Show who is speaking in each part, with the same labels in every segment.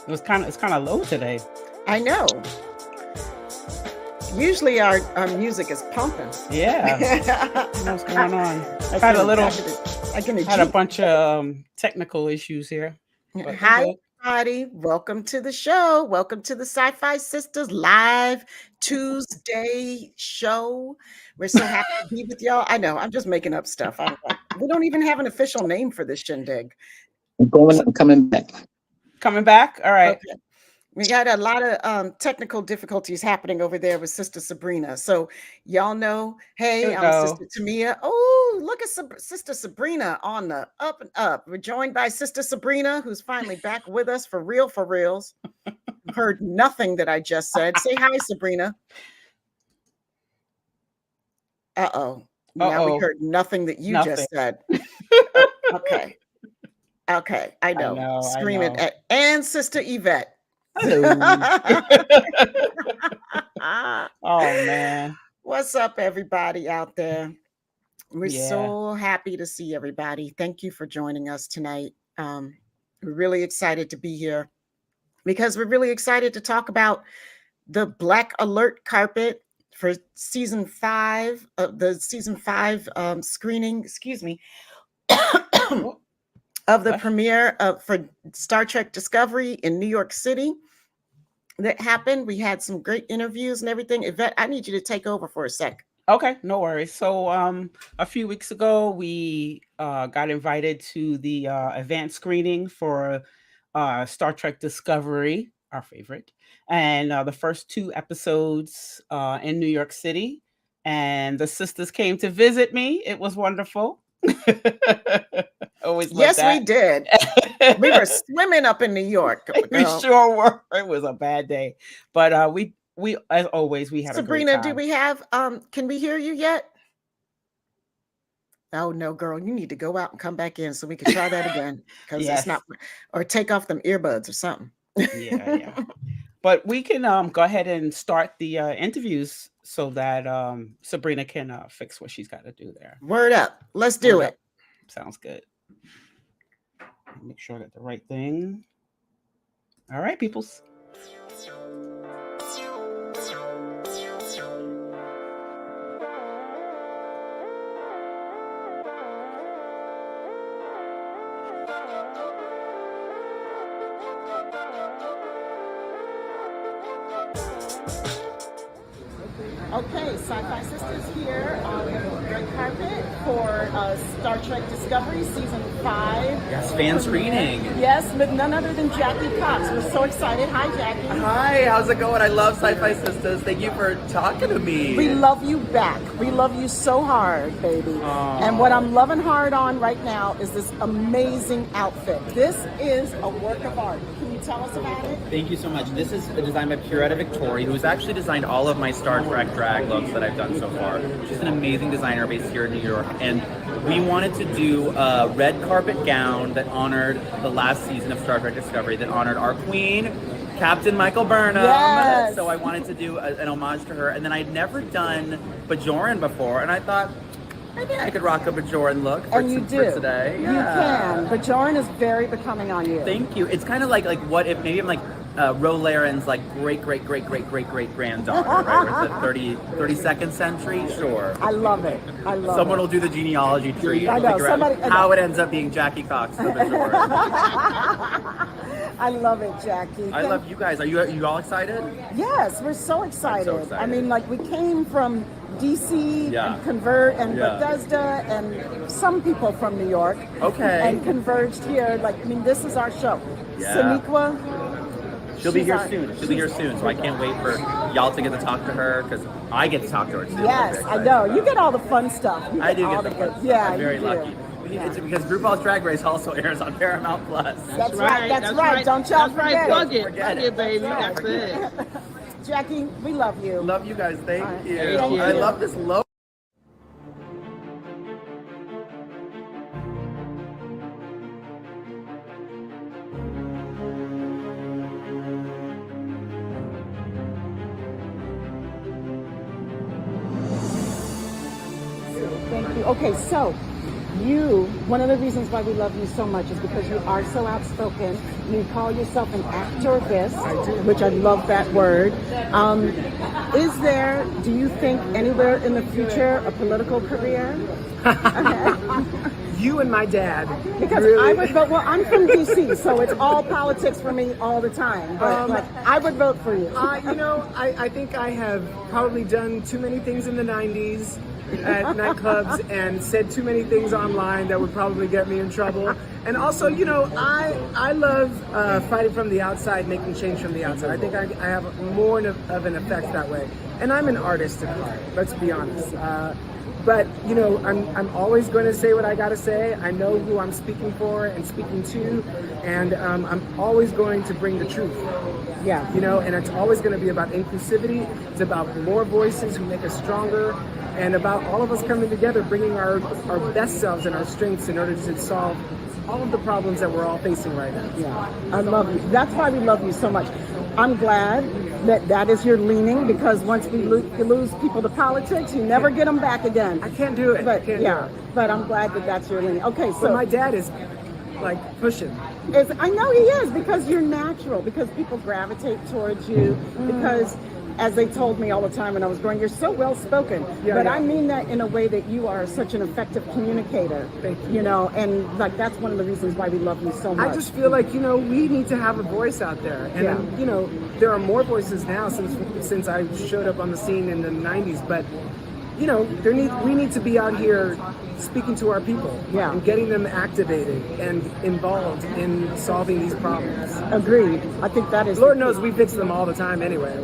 Speaker 1: It's kind of low today.
Speaker 2: I know. Usually our music is pumping.
Speaker 1: Yeah. What's going on? I had a bunch of technical issues here.
Speaker 2: Hi, everybody. Welcome to the show. Welcome to the SyFy Sistas live Tuesday show. We're so happy to be with y'all. I know, I'm just making up stuff. We don't even have an official name for this shindig.
Speaker 3: I'm coming back.
Speaker 1: Coming back? All right.
Speaker 2: Okay. We got a lot of technical difficulties happening over there with Sister Sabrina. So y'all know, hey, I'm Sister Tanya. Oh, look at Sister Sabrina on the up and up. We're joined by Sister Sabrina, who's finally back with us for real, for reals. Heard nothing that I just said. Say hi, Sabrina. Uh-oh. Now we heard nothing that you just said. Okay. Okay, I know. Screaming and Sister Yvette.
Speaker 1: Oh man,
Speaker 2: what's up everybody out there? We're so happy to see everybody. Thank you for joining us tonight. We're really excited to be here because we're really excited to talk about the Black Alert carpet for season 5 of the season 5 screening, excuse me, of the premiere for Star Trek Discovery in New York City. That happened. We had some great interviews and everything. Yvette, I need you to take over for a sec.
Speaker 1: Okay, no worries. So a few weeks ago, we got invited to the advanced screening for Star Trek Discovery, our favorite, and the first 2 episodes in New York City. And the sisters came to visit me. It was wonderful.
Speaker 2: Yes, we did. We were swimming up in New York.
Speaker 1: We sure were. It was a bad day, but we as always we had
Speaker 2: Sabrina,
Speaker 1: a great time.
Speaker 2: do we have can we hear you yet? Oh no, girl, you need to go out and come back in so we can try that again, because it's not, or take off them earbuds or something.
Speaker 1: Yeah. But we can go ahead and start the interviews so that Sabrina can fix what she's got to do there.
Speaker 2: Word up. Let's do it.
Speaker 1: Sounds good. Make sure I got the right thing. All right, peoples.
Speaker 2: Okay, SyFy Sistas here on the red carpet for Star Trek Discovery Season 5.
Speaker 4: Yes, fan screening.
Speaker 2: Yes, with none other than Jackie Cox. We're so excited. Hi, Jackie.
Speaker 4: Hi, how's it going? I love SyFy Sistas. Thank you for talking to me.
Speaker 2: We love you back. We love you so hard, baby. And what I'm loving hard on right now is this amazing outfit. This is a work of art. Can you tell us about it?
Speaker 4: Thank you so much. This is designed by Puretta Victoria, who's actually designed all of my Star Trek drag looks that I've done so far. She's an amazing designer based here in New York, and we wanted to do a red carpet gown that honored the last season of Star Trek Discovery, that honored our queen, Captain Michael Burnham.
Speaker 2: Yes.
Speaker 4: So I wanted to do an homage to her, and then I'd never done Bajoran before, and I thought, maybe I could rock a Bajoran look for today.
Speaker 2: Yeah. You can. Bajoran is very becoming on you.
Speaker 4: Thank you. It's kind of like what if maybe I'm like Rolaren's like great granddaughter, right? Or the 32nd century, sure.
Speaker 2: I love it. I love it.
Speaker 4: Someone will do the genealogy tree and figure out how it ends up being Jackie Cox. The Bajoran.
Speaker 2: I love it, Jackie.
Speaker 4: I love you guys. Are you all excited?
Speaker 2: Yes, we're so excited. I mean, like, we came from DC and Convert and Bethesda and some people from New York.
Speaker 4: Okay.
Speaker 2: And converged here. Like, I mean, this is our show.
Speaker 4: Yeah.
Speaker 2: Sonequa.
Speaker 4: She'll be here soon. She'll be here soon. So I can't wait for y'all to get to talk to her, because I get to talk to her too.
Speaker 2: Yes, I know. You get all the fun stuff.
Speaker 4: I do get the fun stuff.
Speaker 2: Yeah,
Speaker 4: I'm very lucky. It's because RuPaul's Drag Race also airs on Paramount Plus.
Speaker 2: That's right. That's right. Don't y'all forget.
Speaker 5: Plug it, baby. That's it.
Speaker 2: Jackie, we love you.
Speaker 4: Love you guys. Thank you.
Speaker 2: Thank you.
Speaker 4: I love this logo.
Speaker 2: you. Okay, so one of the reasons why we love you so much is because you are so outspoken. You call yourself an activist, which I love that word. Is there, do you think, anywhere in the future a political career?
Speaker 5: You and my dad.
Speaker 2: Because
Speaker 5: really?
Speaker 2: I would vote, well, I'm from DC, so it's all politics for me all the time. But I would vote for you.
Speaker 5: I think I have probably done too many things in the 90s at nightclubs and said too many things online that would probably get me in trouble. And also, I love fighting from the outside, making change from the outside. I think I have more of an effect that way. And I'm an artist at heart, let's be honest. But I'm always going to say what I got to say. I know who I'm speaking for and speaking to, and I'm always going to bring the truth.
Speaker 2: Yeah.
Speaker 5: And it's always going to be about inclusivity. It's about more voices who make us stronger, and about all of us coming together, bringing our best selves and our strengths in order to solve all of the problems that we're all facing right now.
Speaker 2: Yeah, I love you. That's why we love you so much. I'm glad that is your leaning, because once we lose people to politics, you never get them back again.
Speaker 5: I can't do it.
Speaker 2: But but I'm glad that's your leaning. Okay, so
Speaker 5: but my dad is like pushing.
Speaker 2: I know he is, because you're natural, because people gravitate towards you, because as they told me all the time when I was growing, you're so well spoken. But I mean that in a way that you are such an effective communicator.
Speaker 5: Thank you.
Speaker 2: And like that's one of the reasons why we love you so much.
Speaker 5: I just feel like we need to have a voice out there, and there are more voices now since I showed up on the scene in the 90s. But we need to be out here speaking to our people and getting them activated and involved in solving these problems.
Speaker 2: Agreed. I think that is.
Speaker 5: Lord knows we fix them all the time anyway,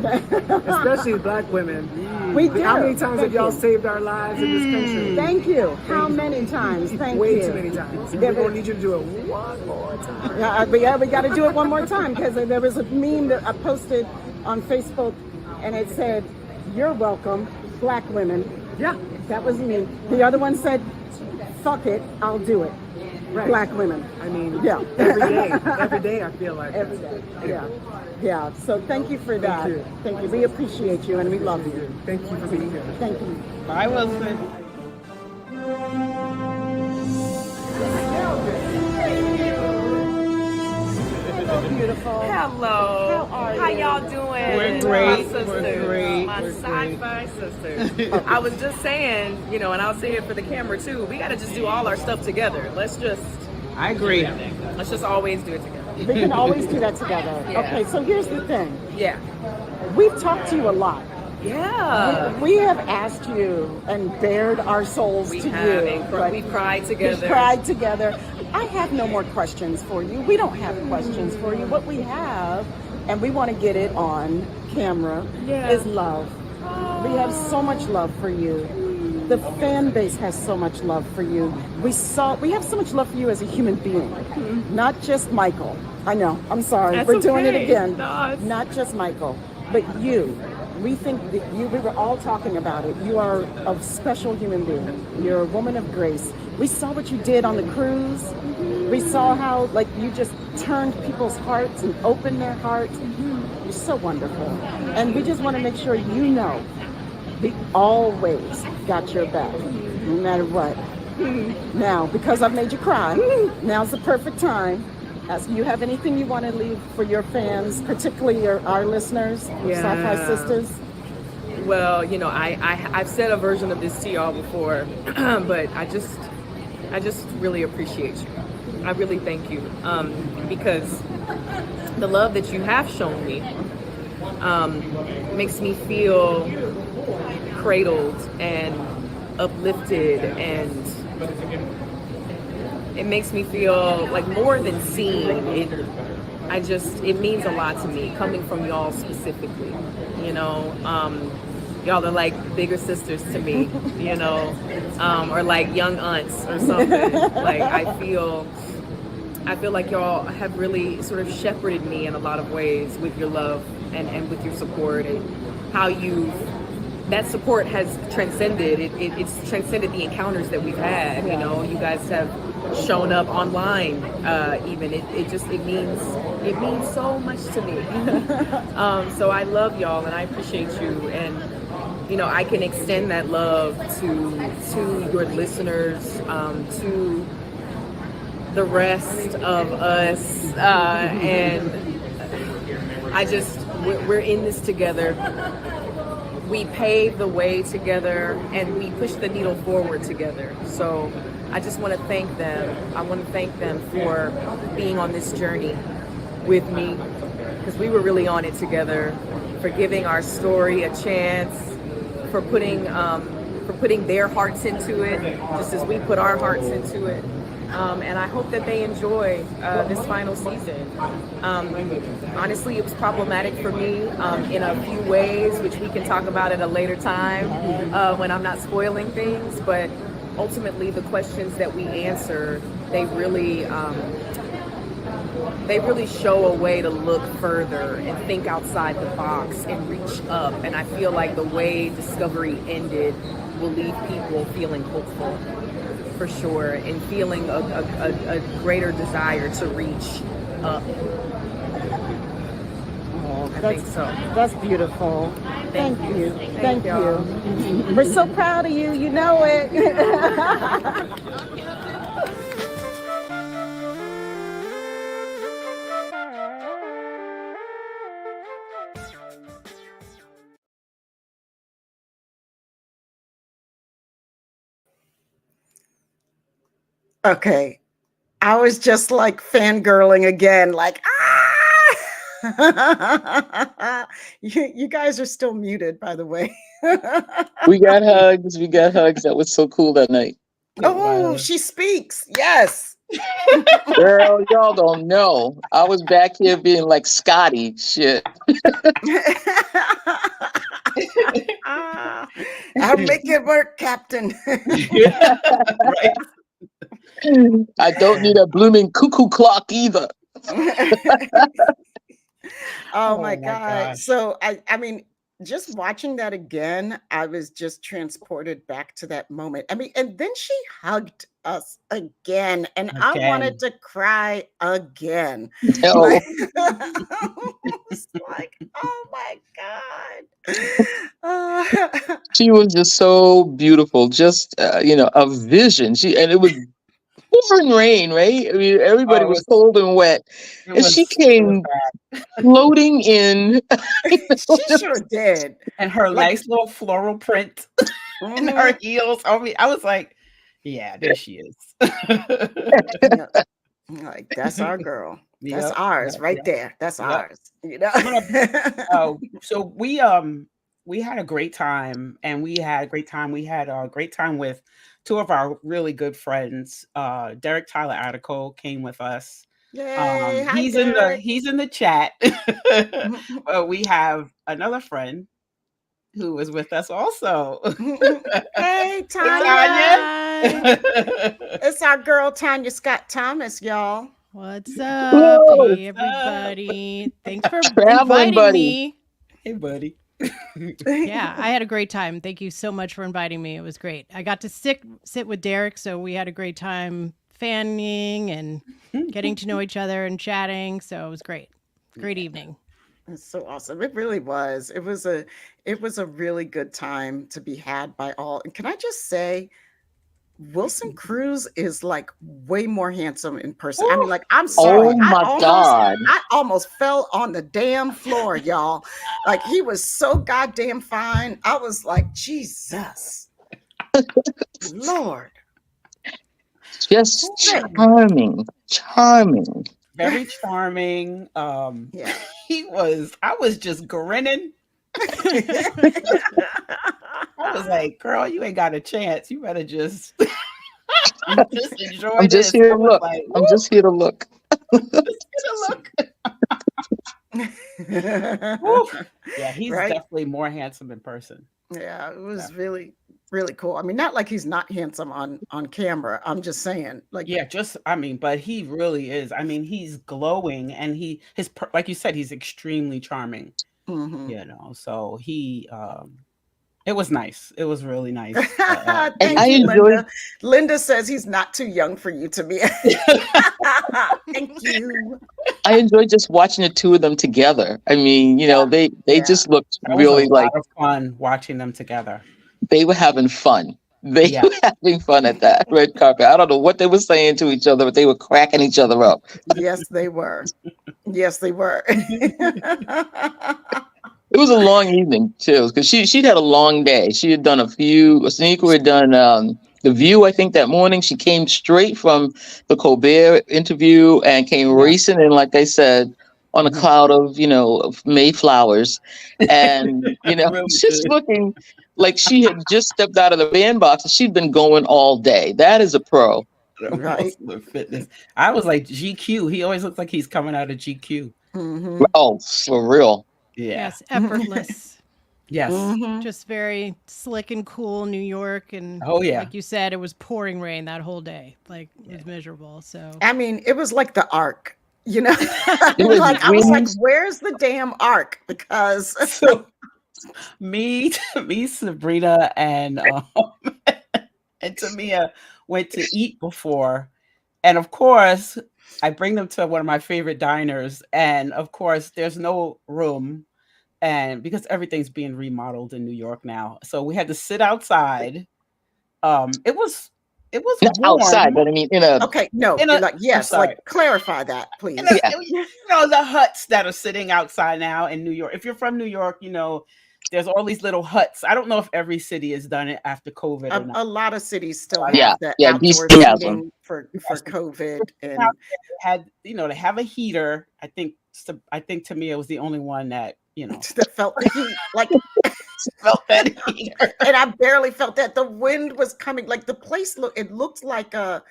Speaker 5: especially Black women.
Speaker 2: We do.
Speaker 5: How many times have y'all saved our lives in this country?
Speaker 2: Thank you. How many times? Thank you.
Speaker 5: Way too many times. We're going to need you to do it one more time.
Speaker 2: Yeah, we got to do it one more time, because there was a meme that I posted on Facebook, and it said, "You're welcome, Black women."
Speaker 5: Yeah.
Speaker 2: That was me. The other one said, "Fuck it, I'll do it."
Speaker 5: Right.
Speaker 2: Black women.
Speaker 5: I mean,
Speaker 2: yeah.
Speaker 5: Every day I feel like
Speaker 2: every day. Yeah. So thank you for that. Thank you. We appreciate you and we love you.
Speaker 5: Thank you for being here.
Speaker 2: Thank you.
Speaker 1: Bye, Wilson.
Speaker 2: Beautiful.
Speaker 6: Hello. How y'all doing?
Speaker 1: We're great.
Speaker 6: My sisters.
Speaker 1: We're great.
Speaker 6: My SyFy sisters. I was just saying, and I'll say it for the camera too, we got to just do all our stuff together.
Speaker 1: I agree.
Speaker 6: Let's just always do it together.
Speaker 2: We can always do that together.
Speaker 6: Yeah.
Speaker 2: Okay, so here's the thing.
Speaker 6: Yeah.
Speaker 2: We've talked to you a lot.
Speaker 6: Yeah.
Speaker 2: We have asked you and bared our souls to you.
Speaker 6: We've cried together.
Speaker 2: We've cried together. I have no more questions for you. We don't have questions for you. What we have, and we want to get it on camera, is love. We have so much love for you. The fan base has so much love for you. We have so much love for you as a human being, not just Michael. I know, I'm sorry.
Speaker 6: That's
Speaker 2: We're doing it
Speaker 6: okay.
Speaker 2: again.
Speaker 6: No,
Speaker 2: not just Michael, but you. We think that we were all talking about it. You are a special human being. You're a woman of grace. We saw what you did on the cruise. We saw how you just turned people's hearts and opened their hearts. You're so wonderful. And we just want to make sure you know we always got your back, no matter what. Now, because I've made you cry, now's the perfect time. You have anything you want to leave for your fans, particularly our listeners, SyFy Sisters?
Speaker 6: Well, I've said a version of this to y'all before, but I just really appreciate you. I really thank you, because the love that you have shown me makes me feel cradled and uplifted, and it makes me feel like more than seen. It means a lot to me, coming from y'all specifically. Y'all are like bigger sisters to me, or like young aunts or something. I feel like y'all have really sort of shepherded me in a lot of ways with your love and with your support, and how that support has transcended. It's transcended the encounters that we've had. You guys have shown up online, even. It means so much to me. So I love y'all and I appreciate you, and I can extend that love to your listeners, to the rest of us, and we're in this together. We pave the way together, and we push the needle forward together. So I just want to thank them. I want to thank them for being on this journey with me, because we were really on it together, for giving our story a chance, for putting their hearts into it, just as we put our hearts into it. And I hope that they enjoy this final season. Honestly, it was problematic for me in a few ways, which we can talk about at a later time when I'm not spoiling things. But ultimately, the questions that we answer, they really show a way to look further and think outside the box and reach up. And I feel like the way Discovery ended will leave people feeling hopeful, for sure, and feeling a greater desire to reach up. I think so.
Speaker 2: That's beautiful. Thank you. Thank
Speaker 6: y'all.
Speaker 2: you. We're so proud of you. You know it. Okay. I was just like fangirling again, like, ah! You guys are still muted, by the way.
Speaker 3: We got hugs. We got hugs. That was so cool that night.
Speaker 2: Oh, she speaks. Yes.
Speaker 3: Girl, y'all don't know. I was back here being like Scotty. Shit.
Speaker 2: I'll make it work, Captain.
Speaker 1: Right.
Speaker 3: I don't need a blooming cuckoo clock either.
Speaker 2: Oh my God.
Speaker 1: gosh.
Speaker 2: So I mean, just watching that again, I was just transported back to that moment. I mean, and then she hugged us again, and I wanted to cry again.
Speaker 3: Oh,
Speaker 2: Like, it was like, oh my God.
Speaker 3: she was just so beautiful. Just a vision. And it was pouring rain, right? I mean, everybody
Speaker 1: Oh,
Speaker 3: was cold and wet,
Speaker 1: it
Speaker 3: and she
Speaker 1: was
Speaker 3: came
Speaker 1: bad.
Speaker 3: floating in.
Speaker 2: She sure did.
Speaker 1: And her
Speaker 2: Like,
Speaker 1: nice little floral print and her heels. I mean, I was like, yeah, there she is.
Speaker 2: yeah, like, that's our girl. That's
Speaker 1: Yep,
Speaker 2: ours
Speaker 1: yep,
Speaker 2: right
Speaker 1: yep,
Speaker 2: there. That's
Speaker 1: yep.
Speaker 2: ours. You know.
Speaker 1: So we had a great time, and we had a great time. We had a great time with two of our really good friends. Derek Tyler Attico came with us.
Speaker 2: Yay! Hi,
Speaker 1: He's
Speaker 2: Derek.
Speaker 1: in the chat. We have another friend who is with us also.
Speaker 2: Hey,
Speaker 1: Tanya.
Speaker 2: Tanya. It's our girl Tanya Scott Thomas, y'all.
Speaker 7: What's up?
Speaker 3: Whoa.
Speaker 7: Hey, everybody. Thanks for
Speaker 3: Traveling
Speaker 7: inviting
Speaker 3: buddy.
Speaker 7: me.
Speaker 1: Hey, buddy.
Speaker 7: Yeah, I had a great time. Thank you so much for inviting me. It was great. I got to sit with Derek, so we had a great time fanning and getting to know each other and chatting. So it was great. Great evening.
Speaker 2: It's so awesome. It really was. It was a really good time to be had by all. And can I just say, Wilson Cruz is like way more handsome in person. I mean, like, I'm sorry.
Speaker 3: Oh my God.
Speaker 2: I almost fell on the damn floor, y'all. Like, he was so goddamn fine. I was like, Jesus. Lord.
Speaker 3: Just charming.
Speaker 1: Very charming.
Speaker 2: Yeah.
Speaker 1: I was just grinning. I was like, girl, you ain't got a chance. You better just just enjoy
Speaker 3: I'm just
Speaker 1: this.
Speaker 3: here
Speaker 1: I
Speaker 3: to
Speaker 1: was
Speaker 3: look.
Speaker 1: like,
Speaker 3: I'm just here to look.
Speaker 1: just gonna look. Woo. Yeah, he's
Speaker 2: Right?
Speaker 1: definitely more handsome in person.
Speaker 2: Yeah, it was really, really cool. I mean, not like he's not handsome on camera. I'm just saying, like,
Speaker 1: Yeah, but he really is. I mean, he's glowing, and like you said, he's extremely charming.
Speaker 2: mhm.
Speaker 1: So he It was nice. It was really nice.
Speaker 3: And
Speaker 2: Thank
Speaker 3: I
Speaker 2: you,
Speaker 3: enjoyed
Speaker 2: Linda. Linda says he's not too young for you to be. Thank you.
Speaker 3: I enjoyed just watching the two of them together. I mean, they
Speaker 2: Yeah.
Speaker 3: just looked
Speaker 1: That was a
Speaker 3: really like
Speaker 1: lot of fun watching them together.
Speaker 3: they were having fun. They
Speaker 1: Yeah.
Speaker 3: were having fun at that red carpet. I don't know what they were saying to each other, but they were cracking each other up.
Speaker 2: Yes, they were. Yes, they were.
Speaker 3: It was a long evening too, because she'd had a long day. She had done Sonequa had done The View, I think, that morning. She came straight from the Colbert interview and came
Speaker 1: Yeah.
Speaker 3: racing in, like I said, on a
Speaker 1: Mhm.
Speaker 3: cloud of Mayflowers. And,
Speaker 1: Really
Speaker 3: just
Speaker 1: good.
Speaker 3: looking like she had just stepped out of the bandbox and she'd been going all day. That is a pro.
Speaker 2: Right.
Speaker 1: The fitness. I was like GQ. He always looks like he's coming out of GQ.
Speaker 2: Mhm.
Speaker 3: Oh, for real.
Speaker 1: Yeah.
Speaker 7: Yes, effortless.
Speaker 1: Yes.
Speaker 2: Mhm.
Speaker 7: Just very slick and cool New York. And
Speaker 1: Oh yeah.
Speaker 7: like you said, it was pouring rain that whole day. Like, it was miserable. So
Speaker 2: I mean, it was like the Ark, you know.
Speaker 3: It was
Speaker 2: Like I was like,
Speaker 3: wind.
Speaker 2: "Where's the damn Ark?" Because
Speaker 1: So me, Sabrina, and Tamia went to eat before, and of course, I bring them to one of my favorite diners, and of course, there's no room, and because everything's being remodeled in New York now, so we had to sit outside. It was
Speaker 3: Not outside,
Speaker 1: warm
Speaker 3: but I mean in a
Speaker 2: okay, no,
Speaker 1: in a.
Speaker 2: like
Speaker 1: I'm
Speaker 2: yes,
Speaker 1: sorry.
Speaker 2: like clarify that, please.
Speaker 1: And
Speaker 3: yeah.
Speaker 1: the huts that are sitting outside now in New York. If you're from New York, there's all these little huts. I don't know if every city has done it after COVID or not.
Speaker 2: A lot of cities still
Speaker 1: Yeah.
Speaker 2: have the
Speaker 3: Yeah,
Speaker 2: outdoor
Speaker 3: DC has them.
Speaker 2: seating for
Speaker 1: Yes.
Speaker 2: COVID, and
Speaker 1: Now they had, they have a heater. I think Tamia was the only one that
Speaker 2: that felt the heat. Like,
Speaker 1: felt that heater.
Speaker 2: and I barely felt that. The wind was coming. Like the place it looked like the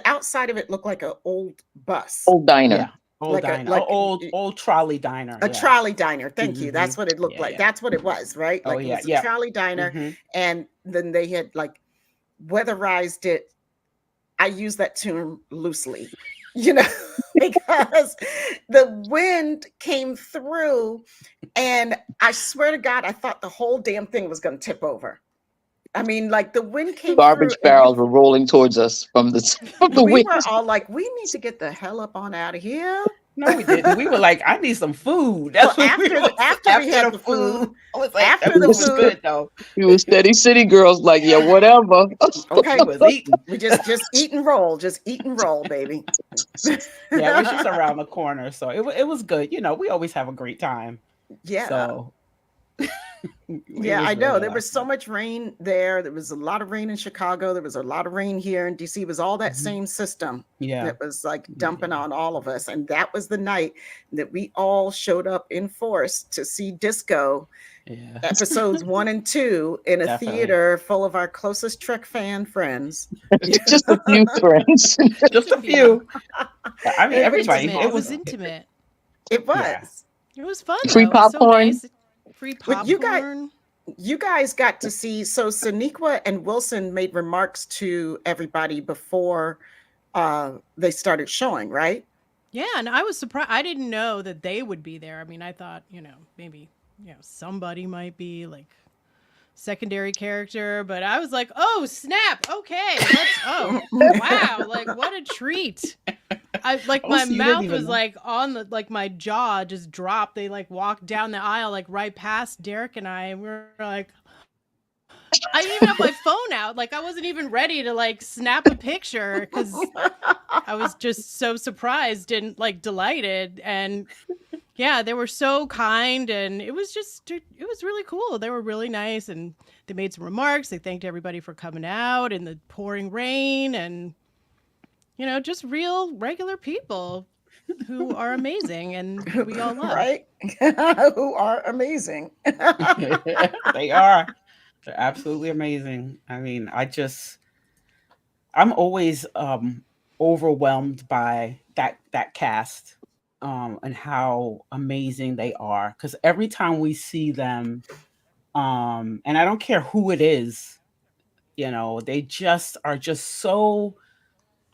Speaker 2: outside of it looked like an old bus,
Speaker 3: Old diner.
Speaker 1: Yeah, old
Speaker 2: like a
Speaker 1: diner,
Speaker 2: like
Speaker 1: old trolley diner.
Speaker 2: a
Speaker 1: Yeah.
Speaker 2: trolley diner. Thank you. That's
Speaker 1: Mhm.
Speaker 2: what it looked
Speaker 1: Yeah,
Speaker 2: like.
Speaker 1: yeah.
Speaker 2: That's what it was, right?
Speaker 1: Oh
Speaker 2: Like it
Speaker 1: yeah,
Speaker 2: was a
Speaker 1: yeah.
Speaker 2: trolley diner,
Speaker 1: Mhm.
Speaker 2: and then they had like weatherized it. I use that term loosely, because the wind came through, and I swear to God, I thought the whole damn thing was going to tip over. I mean, like the wind came
Speaker 3: Garbage
Speaker 2: through, and
Speaker 3: barrels were rolling towards us from the
Speaker 2: we
Speaker 3: wind.
Speaker 2: were all like, "We need to get the hell up on out of here."
Speaker 1: No, we didn't. We were like, I need some food.
Speaker 2: Well,
Speaker 1: That's what we were.
Speaker 2: after we had the food,
Speaker 1: I was like,
Speaker 2: after
Speaker 1: that
Speaker 2: the
Speaker 1: was
Speaker 2: food,
Speaker 1: good though.
Speaker 3: You were steady city girls, like, yeah, whatever.
Speaker 2: okay,
Speaker 1: We was eating.
Speaker 2: we just eat and roll, baby.
Speaker 1: Yeah, it was just around the corner, so it was good. We always have a great time.
Speaker 2: Yeah.
Speaker 1: So
Speaker 2: Yeah, I know. There was so much rain there. There was a lot of rain in Chicago. There was a lot of rain here in DC. It was all that same system
Speaker 1: Yeah.
Speaker 2: that was like dumping on all of us. And that was the night that we all showed up in force to see Disco
Speaker 1: Yeah.
Speaker 2: episodes 1 and 2 in a
Speaker 1: Definitely.
Speaker 2: theater full of our closest Trek fan friends.
Speaker 3: Just a few friends.
Speaker 1: Just a few. I mean,
Speaker 2: It was
Speaker 1: everybody.
Speaker 7: intimate.
Speaker 1: It
Speaker 7: It was
Speaker 1: was
Speaker 7: intimate.
Speaker 2: It was.
Speaker 1: Yeah.
Speaker 7: It was fun.
Speaker 3: Free
Speaker 7: though. It was so
Speaker 3: popcorn.
Speaker 7: nice. Free
Speaker 2: But you guys-
Speaker 7: popcorn.
Speaker 2: You guys got to see, so Sonequa and Wilson made remarks to everybody before they started showing, right?
Speaker 7: Yeah, and I was surprised. I didn't know that they would be there. I mean, I thought, maybe, somebody might be like secondary character, but I was like, oh, snap. Okay. Oh, wow. Like, what a treat. I like my
Speaker 1: so you didn't
Speaker 7: mouth
Speaker 1: even
Speaker 7: was
Speaker 1: know.
Speaker 7: like on the, like my jaw just dropped. They like walked down the aisle, like right past Derek and I, and we were like, I didn't even have my phone out. Like I wasn't even ready to like snap a picture because I was just so surprised and like delighted. And yeah, they were so kind, and it was really cool. They were really nice, and they made some remarks. They thanked everybody for coming out in the pouring rain, and just real regular people who are amazing and who we all love.
Speaker 2: Right? Who are amazing.
Speaker 1: They are. They're absolutely amazing. I mean, I'm always overwhelmed by that cast and how amazing they are. Because every time we see them, and I don't care who it is, they just are just so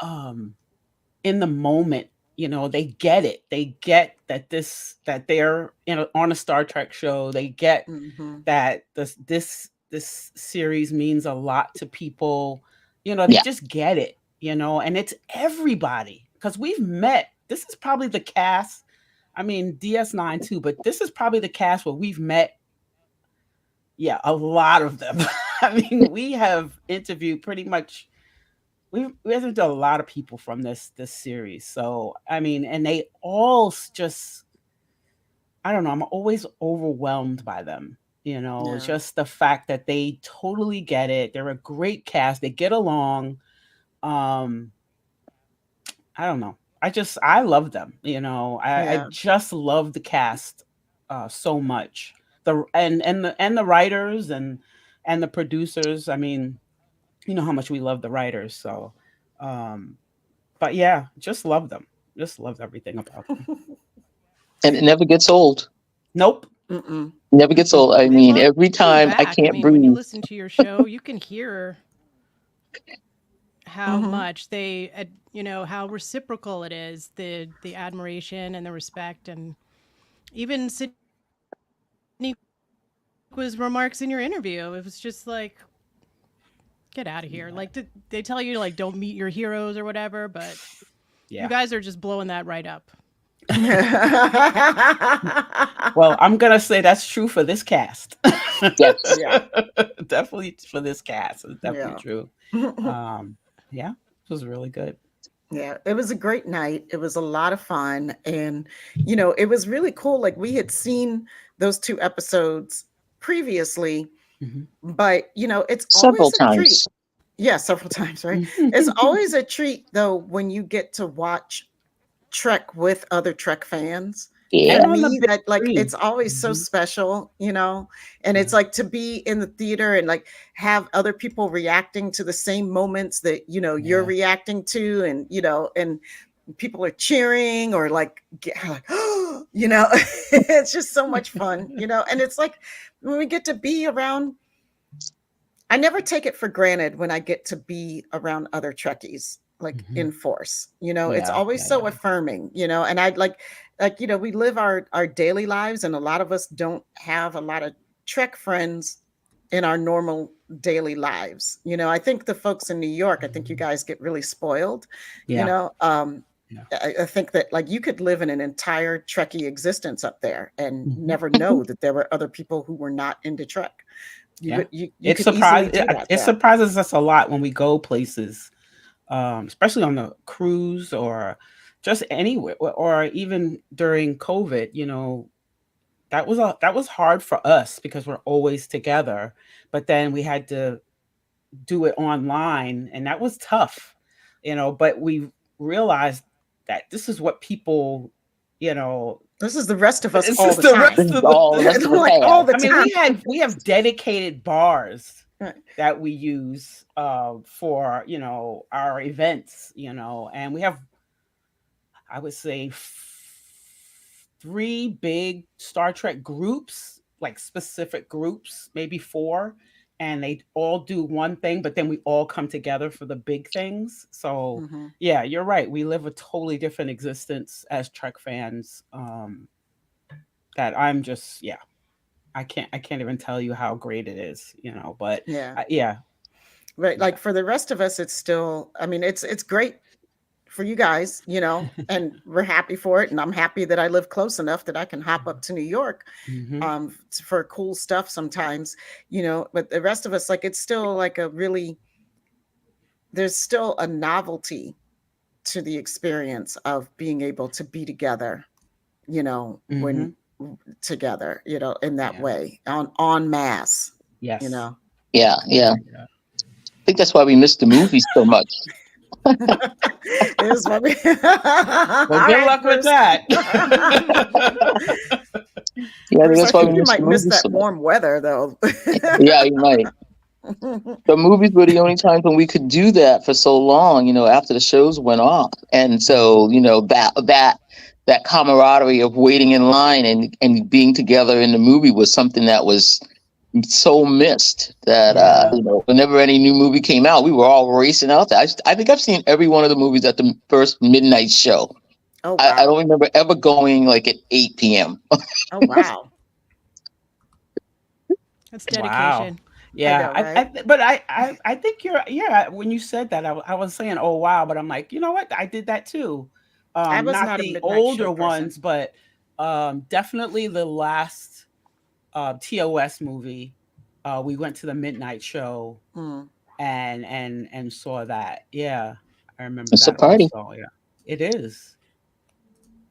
Speaker 1: in the moment they get it. They get that they're on a Star Trek show. They get that this series means a lot to people. They just get it, and it's everybody, because we've met. This is probably the cast. I mean, DS9 too, but this is probably the cast where we've met. Yeah, a lot of them. I mean, we have interviewed pretty much. We interviewed a lot of people from this series. So I mean, and they all just, I don't know. I'm always overwhelmed by them. Just the fact that they totally get it. They're a great cast. They get along. I don't know. I love them. I just love the cast so much. And the writers and the producers. I mean, you know how much we love the writers. So, but yeah, just love them. Just love everything about them.
Speaker 3: And it never gets old.
Speaker 1: Nope.
Speaker 3: Never gets old. I mean, every time I can't breathe.
Speaker 7: When you listen to your show, you can hear how much they, how reciprocal it is, the admiration and the respect, and even Sonequa's remarks in your interview. It was just like, get out of here. Like, they tell you, like, don't meet your heroes or whatever, but you guys are just blowing that right up.
Speaker 1: Well, I'm gonna say that's true for this cast.
Speaker 3: Yes.
Speaker 2: Yeah.
Speaker 1: Definitely for this cast. It's definitely true. Yeah, it was really good.
Speaker 2: Yeah, it was a great night. It was a lot of fun. And, it was really cool. Like, we had seen those 2 episodes previously, but, it's
Speaker 3: Several
Speaker 2: always a treat.
Speaker 3: times.
Speaker 2: Yeah, several times, right? It's always a treat, though, when you get to watch Trek with other Trek fans.
Speaker 3: Yeah.
Speaker 2: For me, that it's always so special, and it's like to be in the theater and like have other people reacting to the same moments that you're reacting to, and and people are cheering or like it's just so much fun, and it's like when we get to be around. I never take it for granted when I get to be around other Trekkies, like in force, it's always so affirming, and I'd like, we live our daily lives, and a lot of us don't have a lot of Trek friends in our normal daily lives. I think the folks in New York, I think you guys get really spoiled, I think that like you could live in an entire Trekkie existence up there and never know that there were other people who were not into Trek.
Speaker 1: It surprises us a lot when we go places, especially on the cruise or just anywhere, or even during COVID. That was hard for us because we're always together, but then we had to do it online, and that was tough, but we realized that this is what people,
Speaker 2: this is the rest of us
Speaker 1: this
Speaker 2: all
Speaker 1: is
Speaker 2: the
Speaker 1: the
Speaker 2: time.
Speaker 1: rest of the
Speaker 2: all the time.
Speaker 1: I mean, we have dedicated bars that we use for our events, and we have, I would say, 3 big Star Trek groups, like specific groups, maybe 4, and they all do one thing, but then we all come together for the big things. So yeah, you're right. We live a totally different existence as Trek fans. That I'm just, I can't even tell you how great it is, but
Speaker 2: Right. Like for the rest of us, it's still, I mean, it's great for you guys, and we're happy for it. And I'm happy that I live close enough that I can hop up to New York for cool stuff sometimes, but the rest of us, like, it's still like there's still a novelty to the experience of being able to be together, when together, in that way, en masse.
Speaker 1: Yes.
Speaker 3: Yeah. I think that's why we miss the movies so much.
Speaker 2: It is what we...
Speaker 1: Well, good luck with that.
Speaker 3: Yeah, that's why
Speaker 2: you might miss that warm weather, though.
Speaker 3: Yeah, you might. The movies were the only times when we could do that for so long, after the shows went off. And so, that camaraderie of waiting in line and being together in the movie was something that was so missed, that whenever any new movie came out, we were all racing out there. I think I've seen every one of the movies at the first midnight show.
Speaker 2: Oh
Speaker 3: I
Speaker 2: wow.
Speaker 3: don't remember ever going like at 8 p.m.
Speaker 2: Oh wow.
Speaker 7: That's
Speaker 1: Wow.
Speaker 7: dedication.
Speaker 2: I
Speaker 1: Yeah,
Speaker 2: know, right?
Speaker 1: but I think you're, yeah, when you said that, I was saying, "Oh, wow," but I'm like, "You know what? I did that too."
Speaker 2: I was
Speaker 1: Not
Speaker 2: not a
Speaker 1: the
Speaker 2: midnight show
Speaker 1: older
Speaker 2: person.
Speaker 1: ones, but definitely the last TOS movie. We went to the midnight show
Speaker 2: Mm.
Speaker 1: and saw that. Yeah, I remember
Speaker 3: It's a
Speaker 1: that
Speaker 3: party.
Speaker 1: also. Yeah, it is.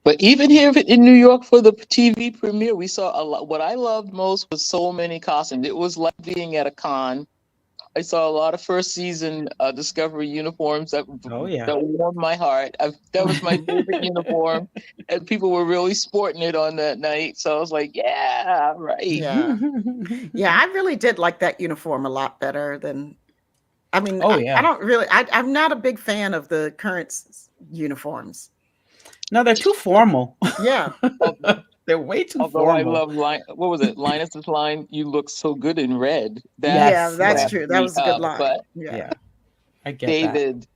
Speaker 3: But even here in New York for the TV premiere, we saw a lot. What I loved most was so many costumes. It was like being at a con. I saw a lot of first season Discovery uniforms that
Speaker 1: Oh yeah.
Speaker 3: warmed my heart. That was my favorite uniform, and people were really sporting it on that night. So I was like, "Yeah, right."
Speaker 2: Yeah. Yeah, I really did like that uniform a lot better than I mean,
Speaker 1: Oh
Speaker 2: I
Speaker 1: yeah.
Speaker 2: don't really I'm not a big fan of the current uniforms.
Speaker 1: No, they're too formal.
Speaker 2: Yeah.
Speaker 1: They're way too
Speaker 3: Although I
Speaker 1: formal.
Speaker 3: love what was it? Linus's line, "You look so good in red." That
Speaker 2: Yeah,
Speaker 1: Yes,
Speaker 2: that's
Speaker 1: yes,
Speaker 3: cracked
Speaker 2: true. That
Speaker 3: me
Speaker 2: was a good
Speaker 3: up.
Speaker 2: line.
Speaker 3: But
Speaker 2: Yeah.
Speaker 1: yeah. I get that.
Speaker 3: David,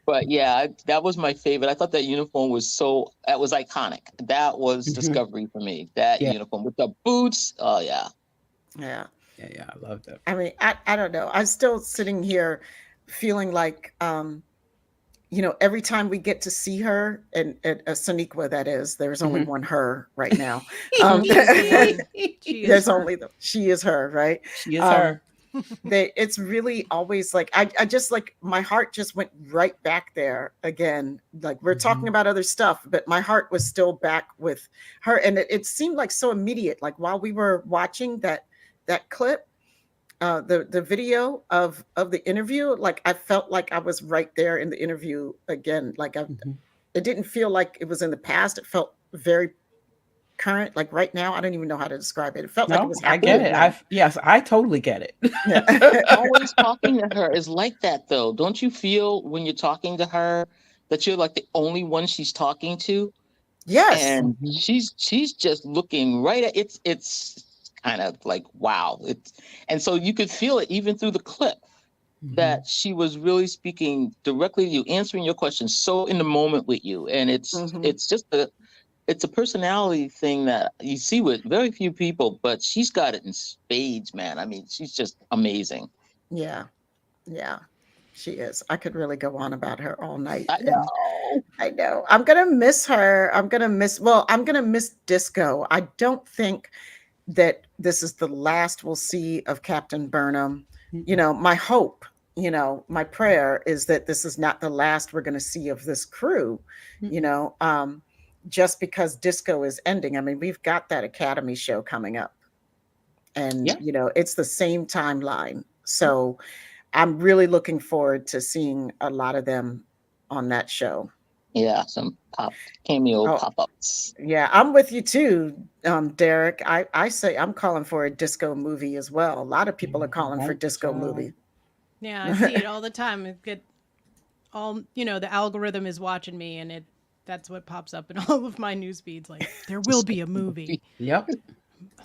Speaker 3: but yeah, that was my favorite. I thought that uniform was that was iconic. That was
Speaker 1: Mhm.
Speaker 3: Discovery for me. That
Speaker 1: Yeah.
Speaker 3: uniform with the boots. Oh yeah.
Speaker 2: Yeah.
Speaker 1: Yeah, I loved it.
Speaker 2: I mean, I don't know. I'm still sitting here feeling like every time we get to see her and Sonequa, that is, there's only
Speaker 1: Mhm.
Speaker 2: one her right now.
Speaker 7: She is
Speaker 2: There's
Speaker 7: her.
Speaker 2: only she is her, right?
Speaker 1: She is her.
Speaker 2: It's really always like I just like my heart just went right back there again. Like we're talking about other stuff, but my heart was still back with her, and it seemed like so immediate. Like while we were watching that clip, the video of the interview, like I felt like I was right there in the interview again. Like it didn't feel like it was in the past. It felt very current, like right now. I don't even know how to describe it. It felt like it
Speaker 1: No,
Speaker 2: was
Speaker 1: I get
Speaker 2: happening
Speaker 1: it.
Speaker 2: now.
Speaker 1: Yes, I totally get it.
Speaker 2: Yeah.
Speaker 3: Always talking to her is like that though. Don't you feel when you're talking to her that you're like the only one she's talking to?
Speaker 2: Yes.
Speaker 3: And
Speaker 1: Mhm.
Speaker 3: she's just looking right at it's kind of like wow. And so you could feel it even through the clip that she was really speaking directly to you, answering your questions so in the moment with you. And it's just it's a personality thing that you see with very few people, but she's got it in spades, man. I mean, she's just amazing.
Speaker 2: Yeah. Yeah. She is. I could really go on about her all night.
Speaker 3: I know.
Speaker 2: I know. I'm gonna miss her. I'm gonna miss Disco. I don't think that this is the last we'll see of Captain Burnham. My hope, my prayer is that this is not the last we're gonna see of this crew, just because Disco is ending. I mean, we've got that Academy show coming up. And
Speaker 1: Yeah.
Speaker 2: it's the same timeline. So I'm really looking forward to seeing a lot of them on that show.
Speaker 3: Yeah, some cameo
Speaker 2: Oh,
Speaker 3: pop-ups.
Speaker 2: yeah, I'm with you too, Derek. I say I'm calling for a disco movie as well. A lot of people are calling for disco movie.
Speaker 7: Yeah, I see it all the time. It get all the algorithm is watching me, and that's what pops up in all of my news feeds. Like there will be a movie.
Speaker 1: Yep.
Speaker 7: A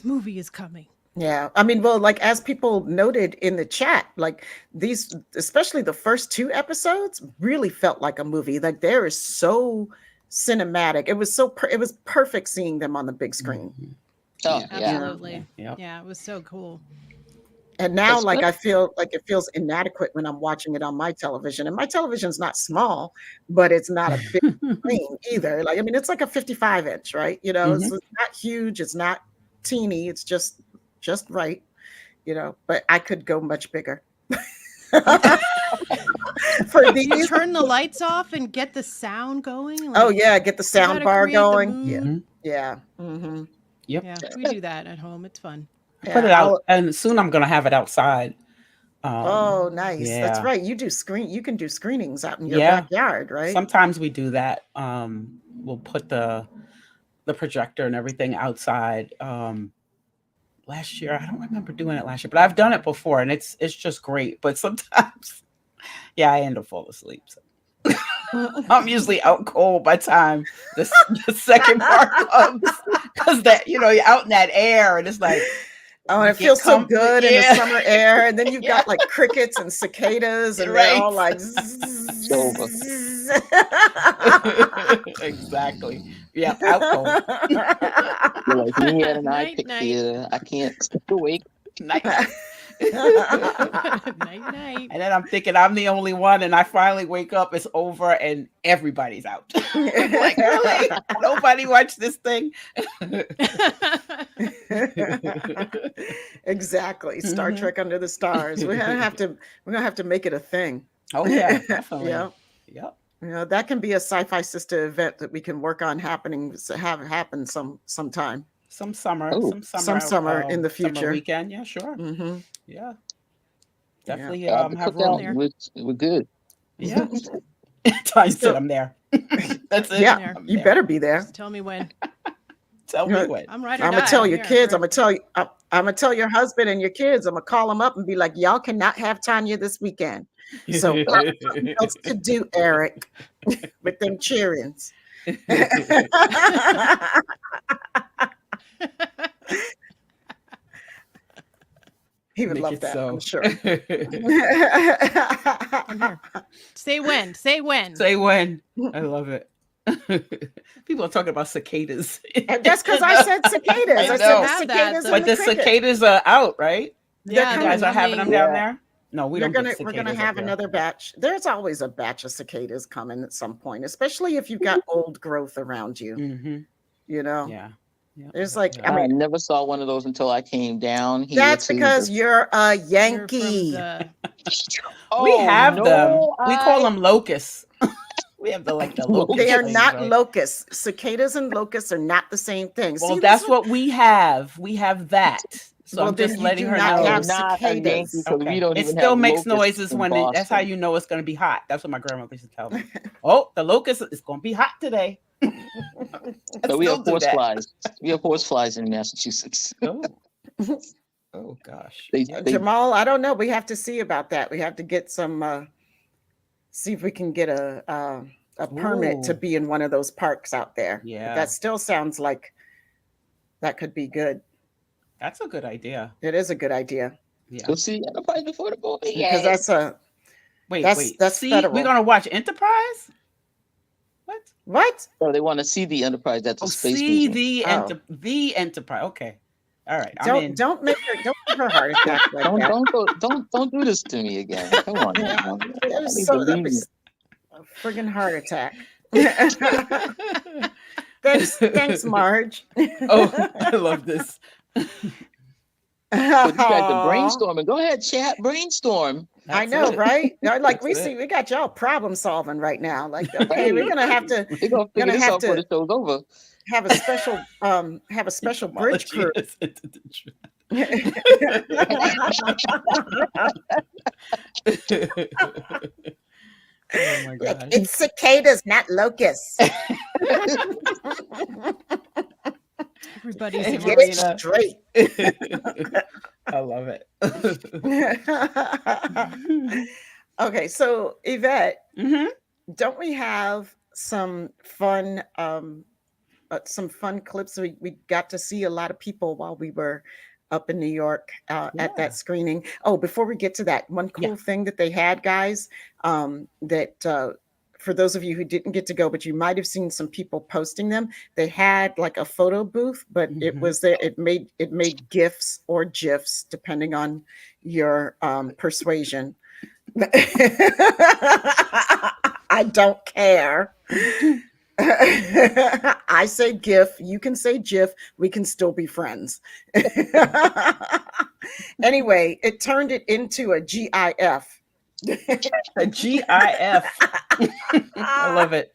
Speaker 7: movie is coming.
Speaker 2: Yeah, I mean, well, like as people noted in the chat, like these, especially the first 2 episodes, really felt like a movie. Like there is so cinematic. It was perfect seeing them on the big screen.
Speaker 3: Oh,
Speaker 1: Yeah.
Speaker 3: yeah.
Speaker 7: Absolutely.
Speaker 1: Yep.
Speaker 7: Yeah, it was so cool.
Speaker 2: And now,
Speaker 3: That's
Speaker 2: like
Speaker 3: good.
Speaker 2: I feel like it feels inadequate when I'm watching it on my television. And my television's not small, but it's not a big screen either. Like I mean, it's like a 55-inch, right? It's not huge. It's not teeny. It's just right. But I could go much bigger. For
Speaker 7: You turn the lights off and get the sound going.
Speaker 2: Oh yeah, get the sound bar going.
Speaker 1: Yeah.
Speaker 2: Mm-hmm.
Speaker 1: Yep.
Speaker 7: Yeah, we do that at home. It's fun.
Speaker 1: I put it out, and soon I'm gonna have it outside.
Speaker 2: Oh, nice.
Speaker 1: Yeah.
Speaker 2: That's right. You can do screenings out in your backyard, right?
Speaker 1: Sometimes we do that. We'll put the projector and everything outside. Last year, I don't remember doing it last year, but I've done it before, and it's just great. But sometimes, I end up falling asleep. So. I'm usually out cold by the time the second part comes, because you're out in that air, and it's like,
Speaker 2: oh, and it feels so good in the summer air, and then you've got like crickets and cicadas, and they're all like, zzz,
Speaker 3: It's over.
Speaker 1: Exactly. Yeah, out cold.
Speaker 3: You're like me at an eye
Speaker 7: Night,
Speaker 3: pick
Speaker 7: night.
Speaker 3: theater. I can't stay awake.
Speaker 1: Night, night.
Speaker 7: Night, night.
Speaker 1: And then I'm thinking I'm the only one, and I finally wake up, it's over, and everybody's out. I'm like, really? Nobody watched this thing?
Speaker 2: Exactly. Star
Speaker 1: Mhm.
Speaker 2: Trek Under the Stars. We're gonna have to make it a thing.
Speaker 1: Oh yeah, definitely.
Speaker 2: Yeah.
Speaker 1: Yep.
Speaker 2: You know, that can be a Sci-Fi Sister event that we can work on have happen sometime.
Speaker 1: Some summer,
Speaker 3: Oh.
Speaker 2: Some summer in the
Speaker 1: summer
Speaker 2: future.
Speaker 1: weekend. Yeah, sure.
Speaker 2: Hmm.
Speaker 1: Yeah, definitely.
Speaker 3: Grab the
Speaker 1: Have
Speaker 3: cookout.
Speaker 1: room.
Speaker 3: We're good.
Speaker 1: Yeah. Tanya said I'm there. That's it.
Speaker 2: Yeah,
Speaker 1: I'm
Speaker 2: you
Speaker 1: there.
Speaker 2: better be there.
Speaker 7: Just tell me when.
Speaker 1: Tell me when.
Speaker 7: I'm right or
Speaker 2: I'm gonna
Speaker 7: die.
Speaker 2: tell
Speaker 7: I'm
Speaker 2: your
Speaker 7: here.
Speaker 2: kids. I'm gonna tell your husband and your kids. I'm gonna call them up and be like, "Y'all cannot have Tanya this weekend." So find something else to do, Eric, with them cheerings. He would
Speaker 1: Make
Speaker 2: love
Speaker 1: it
Speaker 2: that,
Speaker 1: so.
Speaker 2: I'm sure.
Speaker 7: I'm here. Say when. Say when.
Speaker 1: Say when. I love it. People are talking about cicadas.
Speaker 2: And that's because I said cicadas.
Speaker 1: I
Speaker 2: I
Speaker 1: know.
Speaker 2: said the
Speaker 7: Have that,
Speaker 2: cicadas
Speaker 7: so-
Speaker 2: and
Speaker 1: But the
Speaker 2: crickets.
Speaker 1: cicadas are out, right?
Speaker 7: Yeah,
Speaker 1: You
Speaker 2: they're
Speaker 1: guys are having them down there? No, we don't get
Speaker 2: We're
Speaker 1: cicadas
Speaker 2: gonna
Speaker 1: up
Speaker 2: have
Speaker 1: here.
Speaker 2: another batch. There's always a batch of cicadas coming at some point, especially if you've got old growth around you.
Speaker 1: Mm-hmm.
Speaker 2: You know,
Speaker 1: Yeah. Yeah.
Speaker 2: there's like,
Speaker 1: Yeah.
Speaker 2: I
Speaker 3: I
Speaker 2: mean,
Speaker 3: never saw one of those until I came down here.
Speaker 2: that's
Speaker 3: to
Speaker 2: because
Speaker 3: the-
Speaker 2: you're a
Speaker 7: You're from
Speaker 2: Yankee.
Speaker 7: the-
Speaker 1: We
Speaker 3: Oh,
Speaker 1: have them.
Speaker 3: no,
Speaker 1: We call them locusts. We have the locust
Speaker 2: They are
Speaker 1: things,
Speaker 2: not
Speaker 1: right?
Speaker 2: locusts. Cicadas and locusts are not the same thing.
Speaker 1: Well,
Speaker 2: See,
Speaker 1: that's
Speaker 2: this
Speaker 1: what we have. We have that. So
Speaker 2: Well,
Speaker 1: I'm
Speaker 2: then
Speaker 1: just
Speaker 2: you
Speaker 1: letting
Speaker 2: do
Speaker 1: her
Speaker 2: not
Speaker 1: know.
Speaker 2: have
Speaker 3: not a
Speaker 2: cicadas.
Speaker 3: Yankee, 'cause we don't
Speaker 1: It
Speaker 3: even
Speaker 1: still
Speaker 3: have
Speaker 1: makes
Speaker 3: locusts
Speaker 1: noises
Speaker 3: in
Speaker 1: when that's how
Speaker 3: Boston.
Speaker 1: you know it's going to be hot. That's what my grandmother used to tell me. Oh, the locust is going to be hot today.
Speaker 3: So we
Speaker 1: Still
Speaker 3: have
Speaker 1: do that.
Speaker 3: horseflies. We have horseflies in Massachusetts.
Speaker 1: Oh. Oh gosh.
Speaker 3: They-
Speaker 1: Yeah.
Speaker 3: they-
Speaker 2: Jamal, I don't know. We have to see about that. We have to get some, see if we can get a permit to
Speaker 1: Ooh.
Speaker 2: be in one of those parks out there. But
Speaker 1: Yeah.
Speaker 2: that still sounds like that could be good.
Speaker 1: That's a good idea.
Speaker 2: It is a good idea
Speaker 1: Yeah.
Speaker 3: Go see Enterprise before the movie.
Speaker 2: because
Speaker 3: Yay.
Speaker 2: that's a
Speaker 1: Wait,
Speaker 2: that's- that's
Speaker 1: See,
Speaker 2: federal.
Speaker 1: we're going to watch Enterprise? What?
Speaker 2: what?
Speaker 3: So they want to see the Enterprise. That's a
Speaker 1: Oh,
Speaker 3: space
Speaker 1: see
Speaker 3: movement.
Speaker 1: the Enterprise. Okay. All right. I'm in.
Speaker 2: Don't give her a heart attack like
Speaker 3: Don't
Speaker 2: that.
Speaker 3: don't do this to me again. Come on. now. I
Speaker 2: That was
Speaker 3: need
Speaker 2: so
Speaker 3: to
Speaker 2: that
Speaker 3: leave
Speaker 2: was
Speaker 3: you.
Speaker 2: a friggin' heart attack. Thanks, Marge.
Speaker 1: Oh, I love this.
Speaker 3: But you guys are brainstorming. Go ahead, chat. Brainstorm.
Speaker 2: I
Speaker 1: That's
Speaker 2: know,
Speaker 1: it.
Speaker 2: right? Like
Speaker 1: That's it.
Speaker 2: we got y'all problem solving right now. Like, okay, we're gonna have to
Speaker 3: We're gonna figure this
Speaker 2: have
Speaker 3: out before
Speaker 2: to-
Speaker 3: the show's over.
Speaker 2: have a special bridge crew.
Speaker 1: Technology is into the truth. Oh my
Speaker 2: Like,
Speaker 1: gosh.
Speaker 2: it's cicadas, not locusts.
Speaker 7: Everybody's
Speaker 1: Hey,
Speaker 2: Get
Speaker 7: worried.
Speaker 2: it
Speaker 1: Marina.
Speaker 2: straight.
Speaker 1: I love it.
Speaker 2: Okay, so Yvette,
Speaker 1: Mhm.
Speaker 2: don't we have some fun clips? We got to see a lot of people while we were up in New York at
Speaker 1: Yeah.
Speaker 2: that screening. Oh, before we get to that, one cool
Speaker 1: Yeah.
Speaker 2: thing that they had, guys, for those of you who didn't get to go, but you might have seen some people posting them. They had like a photo booth, but it
Speaker 1: Mhm.
Speaker 2: was there. It made GIFs or GIFs depending on your persuasion. I don't care. I say GIF, you can say GIF, we can still be friends. Anyway, it turned it into a GIF.
Speaker 1: A GIF. I love it.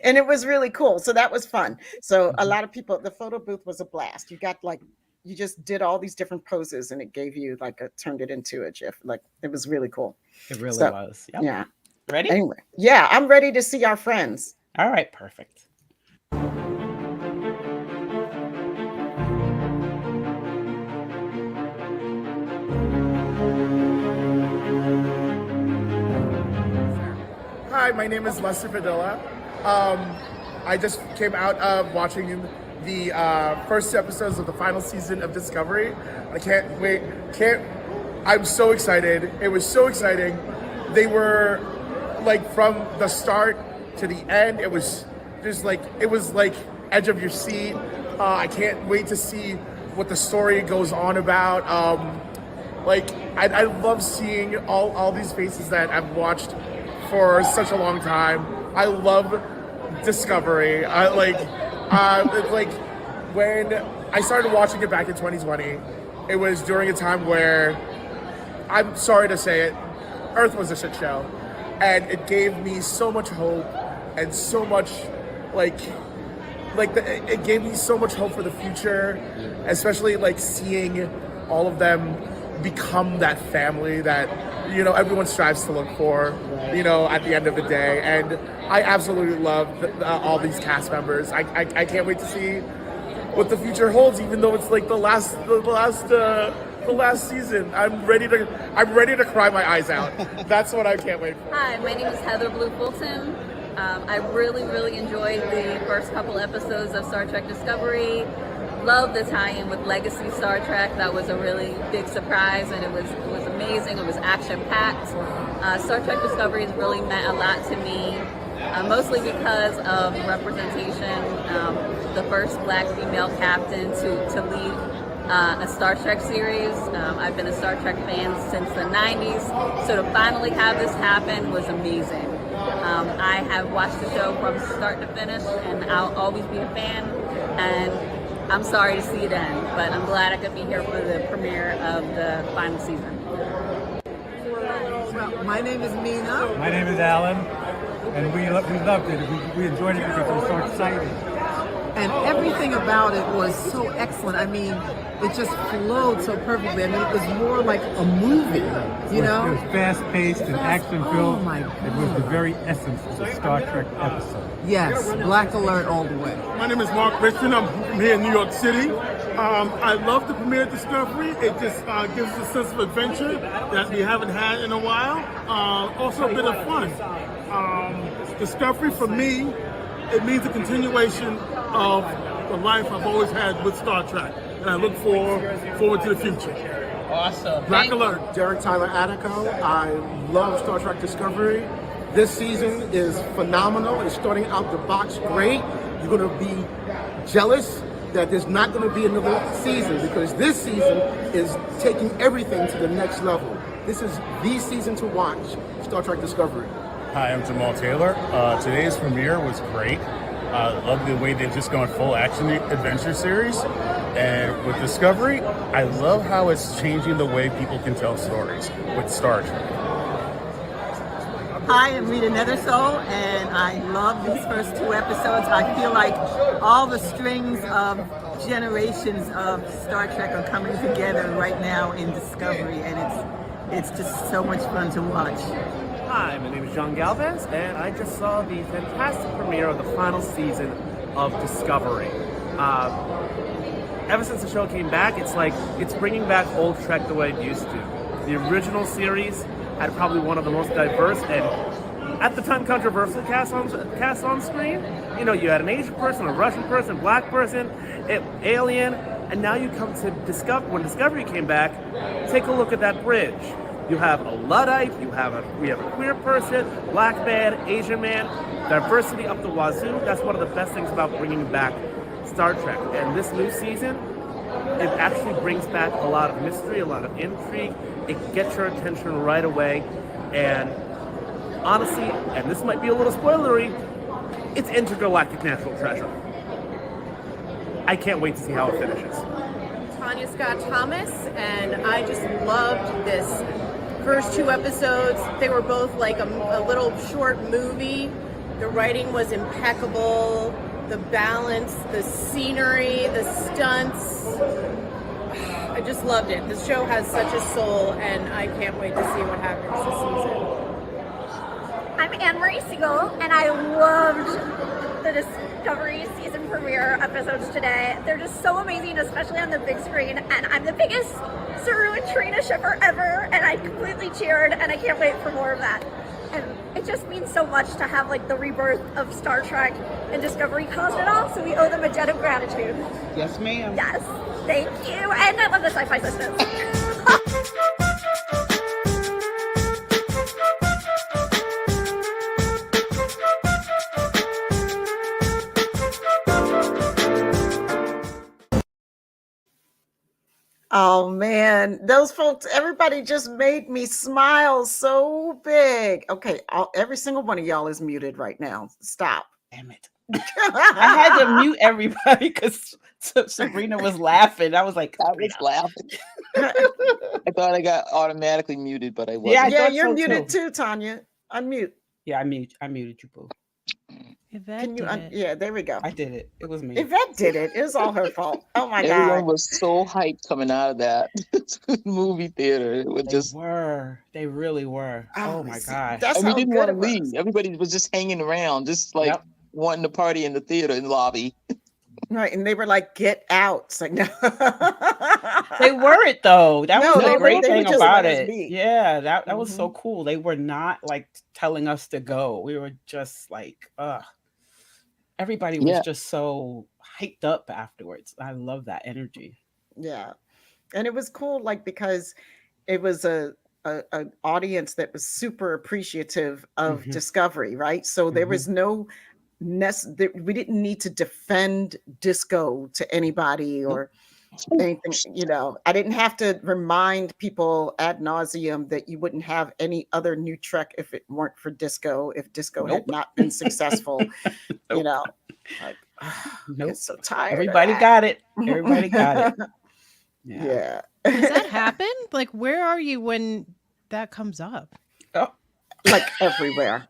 Speaker 2: And it was really cool. So that was fun. So a
Speaker 1: Mhm.
Speaker 2: lot of people, the photo booth was a blast. You just did all these different poses and it gave you turned it into a GIF. Like, it was really cool.
Speaker 1: It really
Speaker 2: So,
Speaker 1: was. Yep.
Speaker 2: Yeah.
Speaker 1: Ready?
Speaker 2: Anyway, yeah, I'm ready to see our friends.
Speaker 1: All right, perfect.
Speaker 5: Hi, my name is Lester Padilla. I just came out of watching the first episodes of the final season of Discovery. I can't wait. I'm so excited. It was so exciting. They were like from the start to the end, it was just like edge of your seat. I can't wait to see what the story goes on about. I love seeing all these faces that I've watched for such a long time. I love Discovery. When I started watching it back in 2020, it was during a time where, I'm sorry to say it, Earth was a shit show. And it gave me so much hope and so much, it gave me so much hope for the future, especially seeing all of them become that family that, everyone strives to look for, at the end of the day. And I absolutely love all these cast members. I can't wait to see what the future holds, even though it's the last season. I'm ready to cry my eyes out. That's what I can't wait for.
Speaker 8: Hi, my name is Heather Blue Fulton. I really enjoyed the first couple episodes of Star Trek Discovery. Love the tie-in with Legacy Star Trek. That was a really big surprise, and it was amazing. It was action-packed. Star Trek Discovery has really meant a lot to me, mostly because of representation. The first Black female captain to lead a Star Trek series. I've been a Star Trek fan since the 90s, so to finally have this happen was amazing. I have watched the show from start to finish, and I'll always be a fan, and I'm sorry to see it end, but I'm glad I could be here for the premiere of the final season.
Speaker 9: Well, my name is Mina.
Speaker 10: My name is Alan, and we loved it. We enjoyed it because it was so exciting.
Speaker 9: And everything about it was so excellent. I mean, it just flowed so perfectly. I mean, it was more like a movie, you know?
Speaker 10: It was fast-paced and action-filled.
Speaker 9: Oh my God.
Speaker 10: It was the very essence of a Star Trek episode.
Speaker 9: Yes, Black Alert all the way.
Speaker 11: My name is Mark Christian. I'm from here in New York City. I love the premiere of Discovery. It just gives us a sense of adventure that we haven't had in a while. Also a bit of fun. Discovery for me, it means a continuation of the life I've always had with Star Trek. And I look forward to the future.
Speaker 1: Awesome.
Speaker 11: Black Alert.
Speaker 12: Derek Tyler Attico. I love Star Trek Discovery. This season is phenomenal. It's starting out the box great. You're going to be jealous that there's not going to be another season, because this season is taking everything to the next level. This is the season to watch, Star Trek Discovery.
Speaker 13: Hi, I'm Jamal Taylor. Today's premiere was great. I love the way they've just gone full action adventure series. And with Discovery, I love how it's changing the way people can tell stories with Star Trek.
Speaker 14: Hi, I'm Rita Nethersoul, and I love these first two episodes. I feel like all the strings of generations of Star Trek are coming together right now in Discovery, and it's just so much fun to watch.
Speaker 15: Hi, my name is John Galvez, and I just saw the fantastic premiere of the final season of Discovery. Ever since the show came back, it's like it's bringing back old Trek the way it used to. The original series had probably one of the most diverse and, at the time, controversial casts on screen. You know, you had an Asian person, a Russian person, a black person, alien, and now you come to when Discovery came back. Take a look at that bridge. You have a Luddite, we have a queer person, black man, Asian man, diversity up the wazoo. That's one of the best things about bringing back Star Trek. And this new season, it actually brings back a lot of mystery, a lot of intrigue. It gets your attention right away. And honestly, and this might be a little spoilery, it's intergalactic natural treasure. I can't wait to see how it finishes.
Speaker 6: Tanya Scott Thomas, and I just loved this first two episodes. They were both like a little short movie. The writing was impeccable, the balance, the scenery, the stunts. I just loved it. This show has such a soul, and I can't wait to see what happens this season.
Speaker 16: I'm Anne-Marie Siegel, and I loved the Discovery season premiere episodes today. They're just so amazing, especially on the big screen, and I'm the biggest Saru and Trina shipper ever, and I completely cheered, and I can't wait for more of that. And it just means so much to have like the rebirth of Star Trek, and Discovery caused it all, so we owe them a debt of gratitude.
Speaker 1: Yes, ma'am.
Speaker 16: Yes, thank you, and I love the SyFy Sistas.
Speaker 2: Oh man, those folks, everybody just made me smile so big. Okay, every single one of y'all is muted right now. Stop.
Speaker 1: Damn it. I had to mute everybody because Sabrina was laughing. I was like,
Speaker 3: I was laughing. I thought I got automatically muted, but I wasn't.
Speaker 2: Yeah, you're muted too, Tanya. Unmute.
Speaker 1: Yeah, I muted you, boo.
Speaker 7: Yvette did it.
Speaker 2: Yeah, there we go.
Speaker 1: I did it. It was me.
Speaker 2: Yvette did it. It was all her fault. Oh my God.
Speaker 3: Everyone was so hyped coming out of that movie theater. It was
Speaker 1: They really were. Oh my God.
Speaker 2: That's
Speaker 3: and we
Speaker 2: how
Speaker 3: didn't
Speaker 2: good
Speaker 3: want
Speaker 2: it
Speaker 3: to
Speaker 2: was.
Speaker 3: leave. Everybody was just hanging around, just like wanting to party in the theater in the lobby.
Speaker 2: Right, and they were like, "Get out!" It's like, no,
Speaker 1: they weren't though. That was the great
Speaker 2: they
Speaker 1: thing
Speaker 2: just
Speaker 1: about
Speaker 2: let us
Speaker 1: it.
Speaker 2: be.
Speaker 1: Yeah, that was so cool. They were not like telling us to go. We were just like, everybody was just so hyped up afterwards. I love that energy.
Speaker 2: Yeah, and it was cool, like because it was a audience that was super appreciative of Discovery, right? So there was no we didn't need to defend disco to anybody or anything, I didn't have to remind people ad nauseum that you wouldn't have any other new Trek if it weren't for disco, if disco had not been successful. Like, I'm so tired.
Speaker 1: Everybody got it. Everybody got it.
Speaker 2: Yeah.
Speaker 7: Does that happen? Like, where are you when that comes up?
Speaker 2: Like everywhere.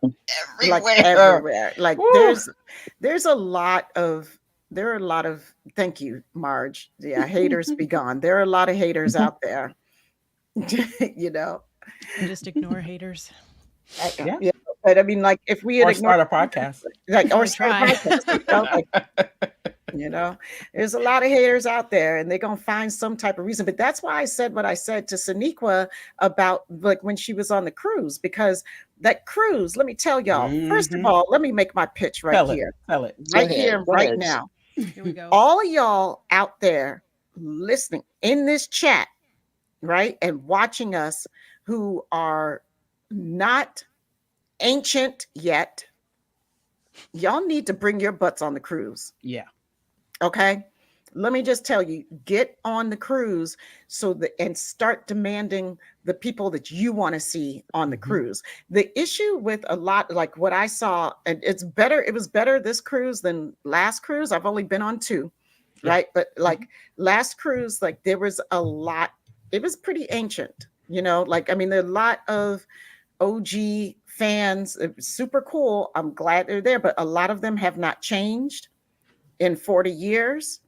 Speaker 2: Like everywhere. Like there are a lot of thank you, Marge. Yeah, haters be gone. There are a lot of haters out there.
Speaker 7: Just ignore haters.
Speaker 2: Yeah. But I mean, like if we had
Speaker 1: start a podcast.
Speaker 2: There's a lot of haters out there and they're gonna find some type of reason. But that's why I said what I said to Sonequa about like when she was on the cruise, because that cruise, let me tell y'all, first of all, let me make my pitch right here.
Speaker 1: Tell it.
Speaker 2: Right here, right now.
Speaker 7: Here we go.
Speaker 2: All of y'all out there listening in this chat, right? And watching us who are not ancient yet, y'all need to bring your butts on the cruise.
Speaker 1: Yeah.
Speaker 2: Okay. Let me just tell you, get on the cruise and start demanding the people that you want to see on the cruise. The issue with a lot, like what I saw, and it was better this cruise than last cruise. I've only been on 2, right? But like last cruise, like there was a lot, it was pretty ancient, like, I mean, there are a lot of OG fans. It was super cool. I'm glad they're there, but a lot of them have not changed in 40 years.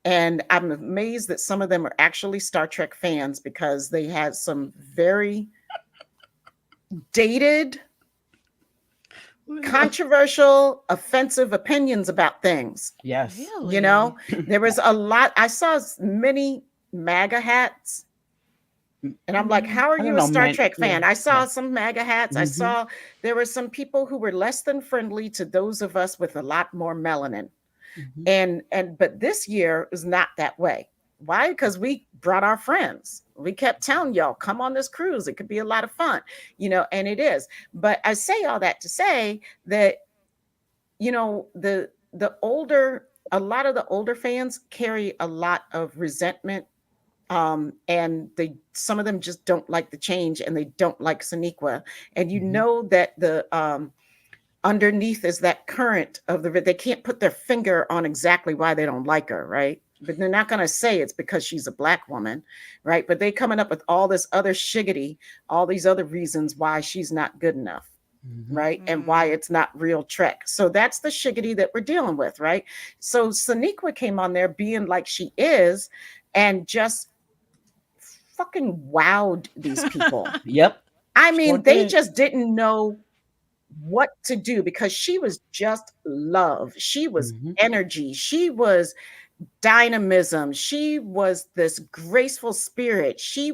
Speaker 2: And I'm amazed that some of them are actually Star Trek fans because they had some very dated, controversial, offensive opinions about things.
Speaker 1: Yes.
Speaker 7: Really?
Speaker 2: There was a lot. I saw many MAGA hats. And I'm like, how are you a Star Trek fan? I saw some MAGA hats. I saw there were some people who were less than friendly to those of us with a lot more melanin. But this year is not that way. Why? Because we brought our friends. We kept telling y'all, come on this cruise. It could be a lot of fun, and it is. But I say all that to say that, a lot of the older fans carry a lot of resentment. And some of them just don't like the change and they don't like Sonequa. And that the underneath is that current of they can't put their finger on exactly why they don't like her, right? But they're not going to say it's because she's a Black woman, right? But they coming up with all this other shiggity, all these other reasons why she's not good enough, right? And why it's not real Trek. So that's the shiggity that we're dealing with, right? So Sonequa came on there being like she is and just fucking wowed these people.
Speaker 1: Yep.
Speaker 2: I mean, they just didn't know what to do because she was just love. She was energy. She was dynamism. She was this graceful spirit. She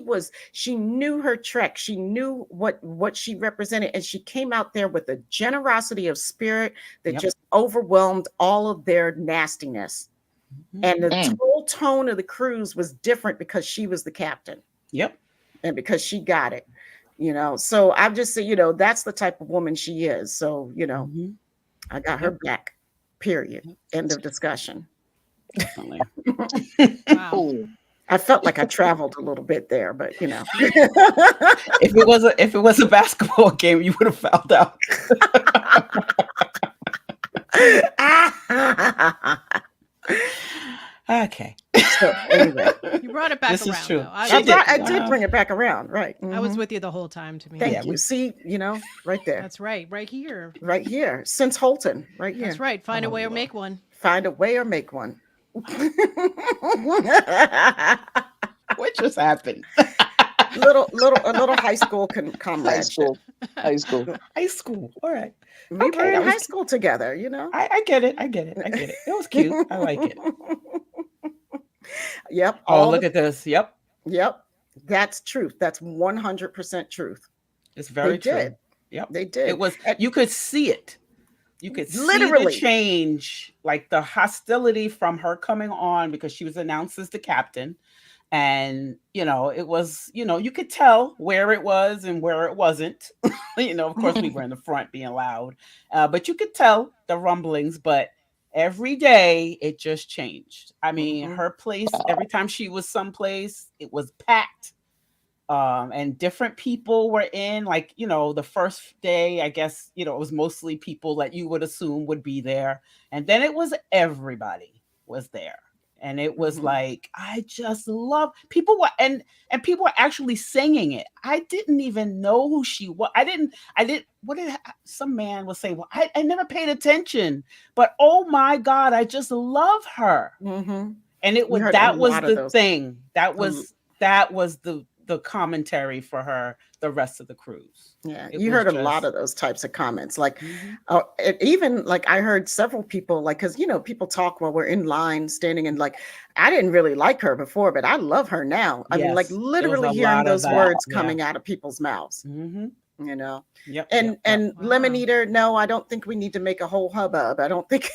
Speaker 2: knew her Trek. She knew what she represented. And she came out there with a generosity of spirit that just overwhelmed all of their nastiness. And the whole tone of the cruise was different because she was the captain.
Speaker 1: Yep.
Speaker 2: And because she got it. So I've just said, that's the type of woman she is. So, I got her back, period. End of discussion.
Speaker 1: Definitely.
Speaker 7: Wow.
Speaker 2: I felt like I traveled a little bit there, but you know.
Speaker 1: If it was a basketball game, you would have found out. Okay.
Speaker 2: So anyway,
Speaker 7: You brought it back
Speaker 1: This
Speaker 7: around.
Speaker 1: is true.
Speaker 7: Though.
Speaker 2: I did bring it back around, right?
Speaker 7: I was with you the whole time. To me,
Speaker 2: Thank you. See, you know, right there.
Speaker 7: That's right, right here.
Speaker 2: Right here, since Holton, right here.
Speaker 7: That's right. Find a way or make one.
Speaker 2: Find a way or make one.
Speaker 1: What just happened?
Speaker 2: a little high school comradeship.
Speaker 3: High school.
Speaker 1: High school. All right.
Speaker 2: We were in high school together, you know.
Speaker 1: I get it. It was cute. I like it.
Speaker 2: Yep.
Speaker 1: Oh, look at this. Yep.
Speaker 2: That's truth. That's 100% truth.
Speaker 1: It's very true.
Speaker 2: Did.
Speaker 1: Yep.
Speaker 2: They did.
Speaker 1: It was. You could see it. You could
Speaker 2: Literally
Speaker 1: see the change, like the hostility from her coming on because she was announced as the captain. And, you know, it was, you know, you could tell where it was and where it wasn't. You know, of course, we were in the front being loud, but you could tell the rumblings. But every day it just changed. I mean, her place, every time she was someplace, it was packed. And different people were in, like, you know, the first day, I guess, you know, it was mostly people that you would assume would be there. And then it was everybody was there. And it was like, I just love people were and people were actually singing it. I didn't even know who she was. I didn't what did some man will say? Well, I never paid attention, but oh my God, I just love her. And it was that was the thing. That was the commentary for her the rest of the cruise.
Speaker 2: Yeah, you heard a lot of those types of comments. Like, even like I heard several people, like, because you know people talk while we're in line, standing, and like, I didn't really like her before, but I love her now. I mean, like literally hearing those words coming out of people's mouths. You know. And Lemon Eater, no, I don't think we need to make a whole hubbub. I don't think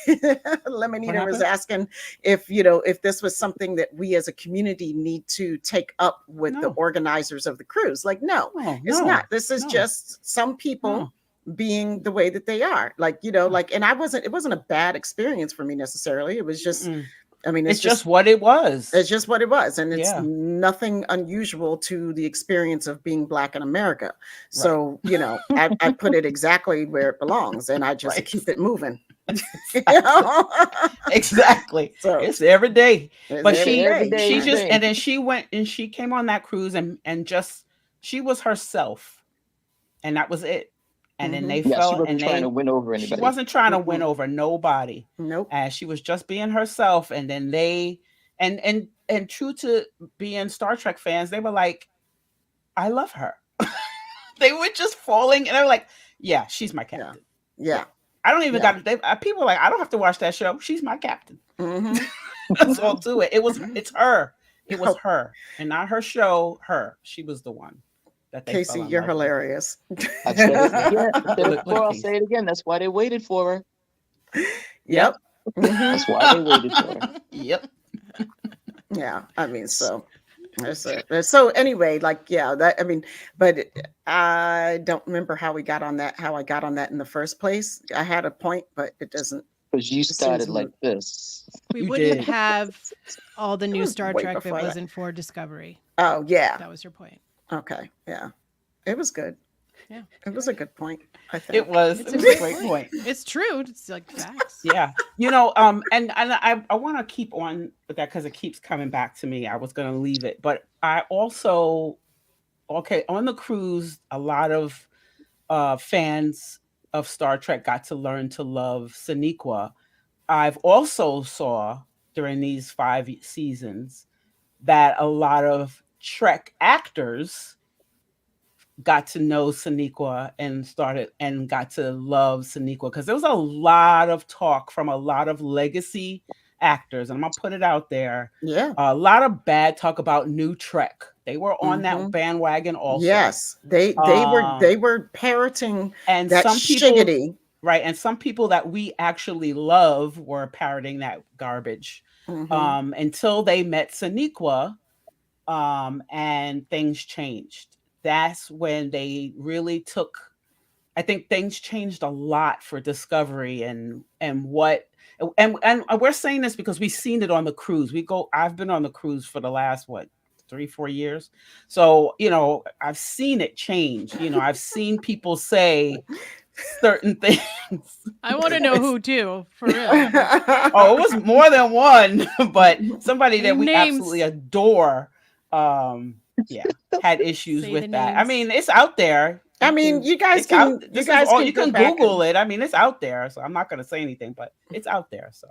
Speaker 2: Lemon Eater was asking if, you know, if this was something that we as a community need to take up with the organizers of the cruise. Like, no, it's not. This is just some people being the way that they are. Like, you know, like, and it wasn't a bad experience for me necessarily. It was just I mean,
Speaker 1: it's just what it was.
Speaker 2: It's just what it was. And it's nothing unusual to the experience of being Black in America. So, you know, I put it exactly where it belongs and I just keep it moving. You know?
Speaker 1: Exactly. So it's every day. But she just,
Speaker 2: day.
Speaker 1: And then she went and she came on that cruise and just, she was herself. And that was it. And then they felt,
Speaker 3: she wasn't trying to win over anybody.
Speaker 1: She wasn't trying to win over nobody.
Speaker 2: Nope.
Speaker 1: And she was just being herself. And then they, and true to being Star Trek fans, they were like, I love her. They were just falling, and they were like, yeah, she's my captain.
Speaker 2: Yeah.
Speaker 1: I don't even got. People were like, I don't have to watch that show. She's my captain. That's all to it. It's her. It was her, and not her show. Her. She was the one.
Speaker 2: Casey, you're hilarious.
Speaker 3: I've said it before, I'll say it again. That's why they waited for her.
Speaker 2: Yep.
Speaker 3: That's why they waited for her.
Speaker 1: Yep.
Speaker 2: Yeah, I mean, so anyway, like, yeah, that, I mean, but I don't remember how I got on that in the first place. I had a point, but it doesn't.
Speaker 3: Because you started like this.
Speaker 7: We wouldn't have all the new Star Trek if it wasn't for Discovery.
Speaker 2: Oh, yeah.
Speaker 7: That was your point.
Speaker 2: Okay. Yeah. It was good.
Speaker 7: Yeah.
Speaker 2: It was a good point, I think.
Speaker 1: It was a great point.
Speaker 7: It's true. It's like facts.
Speaker 1: Yeah. You know, and I want to keep on with that because it keeps coming back to me. I was going to leave it, but I also, on the cruise, a lot of fans of Star Trek got to learn to love Sonequa. I've also saw during these 5 seasons that a lot of Trek actors got to know Sonequa and got to love Sonequa because there was a lot of talk from a lot of legacy actors, and I'm gonna put it out there.
Speaker 2: Yeah,
Speaker 1: a lot of bad talk about new Trek. They were on that bandwagon also.
Speaker 2: Yes, they were parroting
Speaker 1: and
Speaker 2: that
Speaker 1: some people,
Speaker 2: shiggity.
Speaker 1: Right, and some people that we actually love were parroting that garbage until they met Sonequa. And things changed. That's when they really took I think things changed a lot for Discovery and what and we're saying this because we've seen it on the cruise. I've been on the cruise for the last 3-4 years. So, I've seen it change. I've seen people say certain things.
Speaker 7: I want to know who too, for real.
Speaker 1: Oh, it was more than one, but somebody that we
Speaker 7: Names.
Speaker 1: absolutely adore, had issues
Speaker 7: Say
Speaker 1: with
Speaker 7: the
Speaker 1: that. I
Speaker 7: names.
Speaker 1: mean, it's out there.
Speaker 2: I mean, you guys can
Speaker 1: You
Speaker 2: go
Speaker 1: can
Speaker 2: back
Speaker 1: Google it. I mean, it's out there. So I'm not going to say anything, but it's out there. So,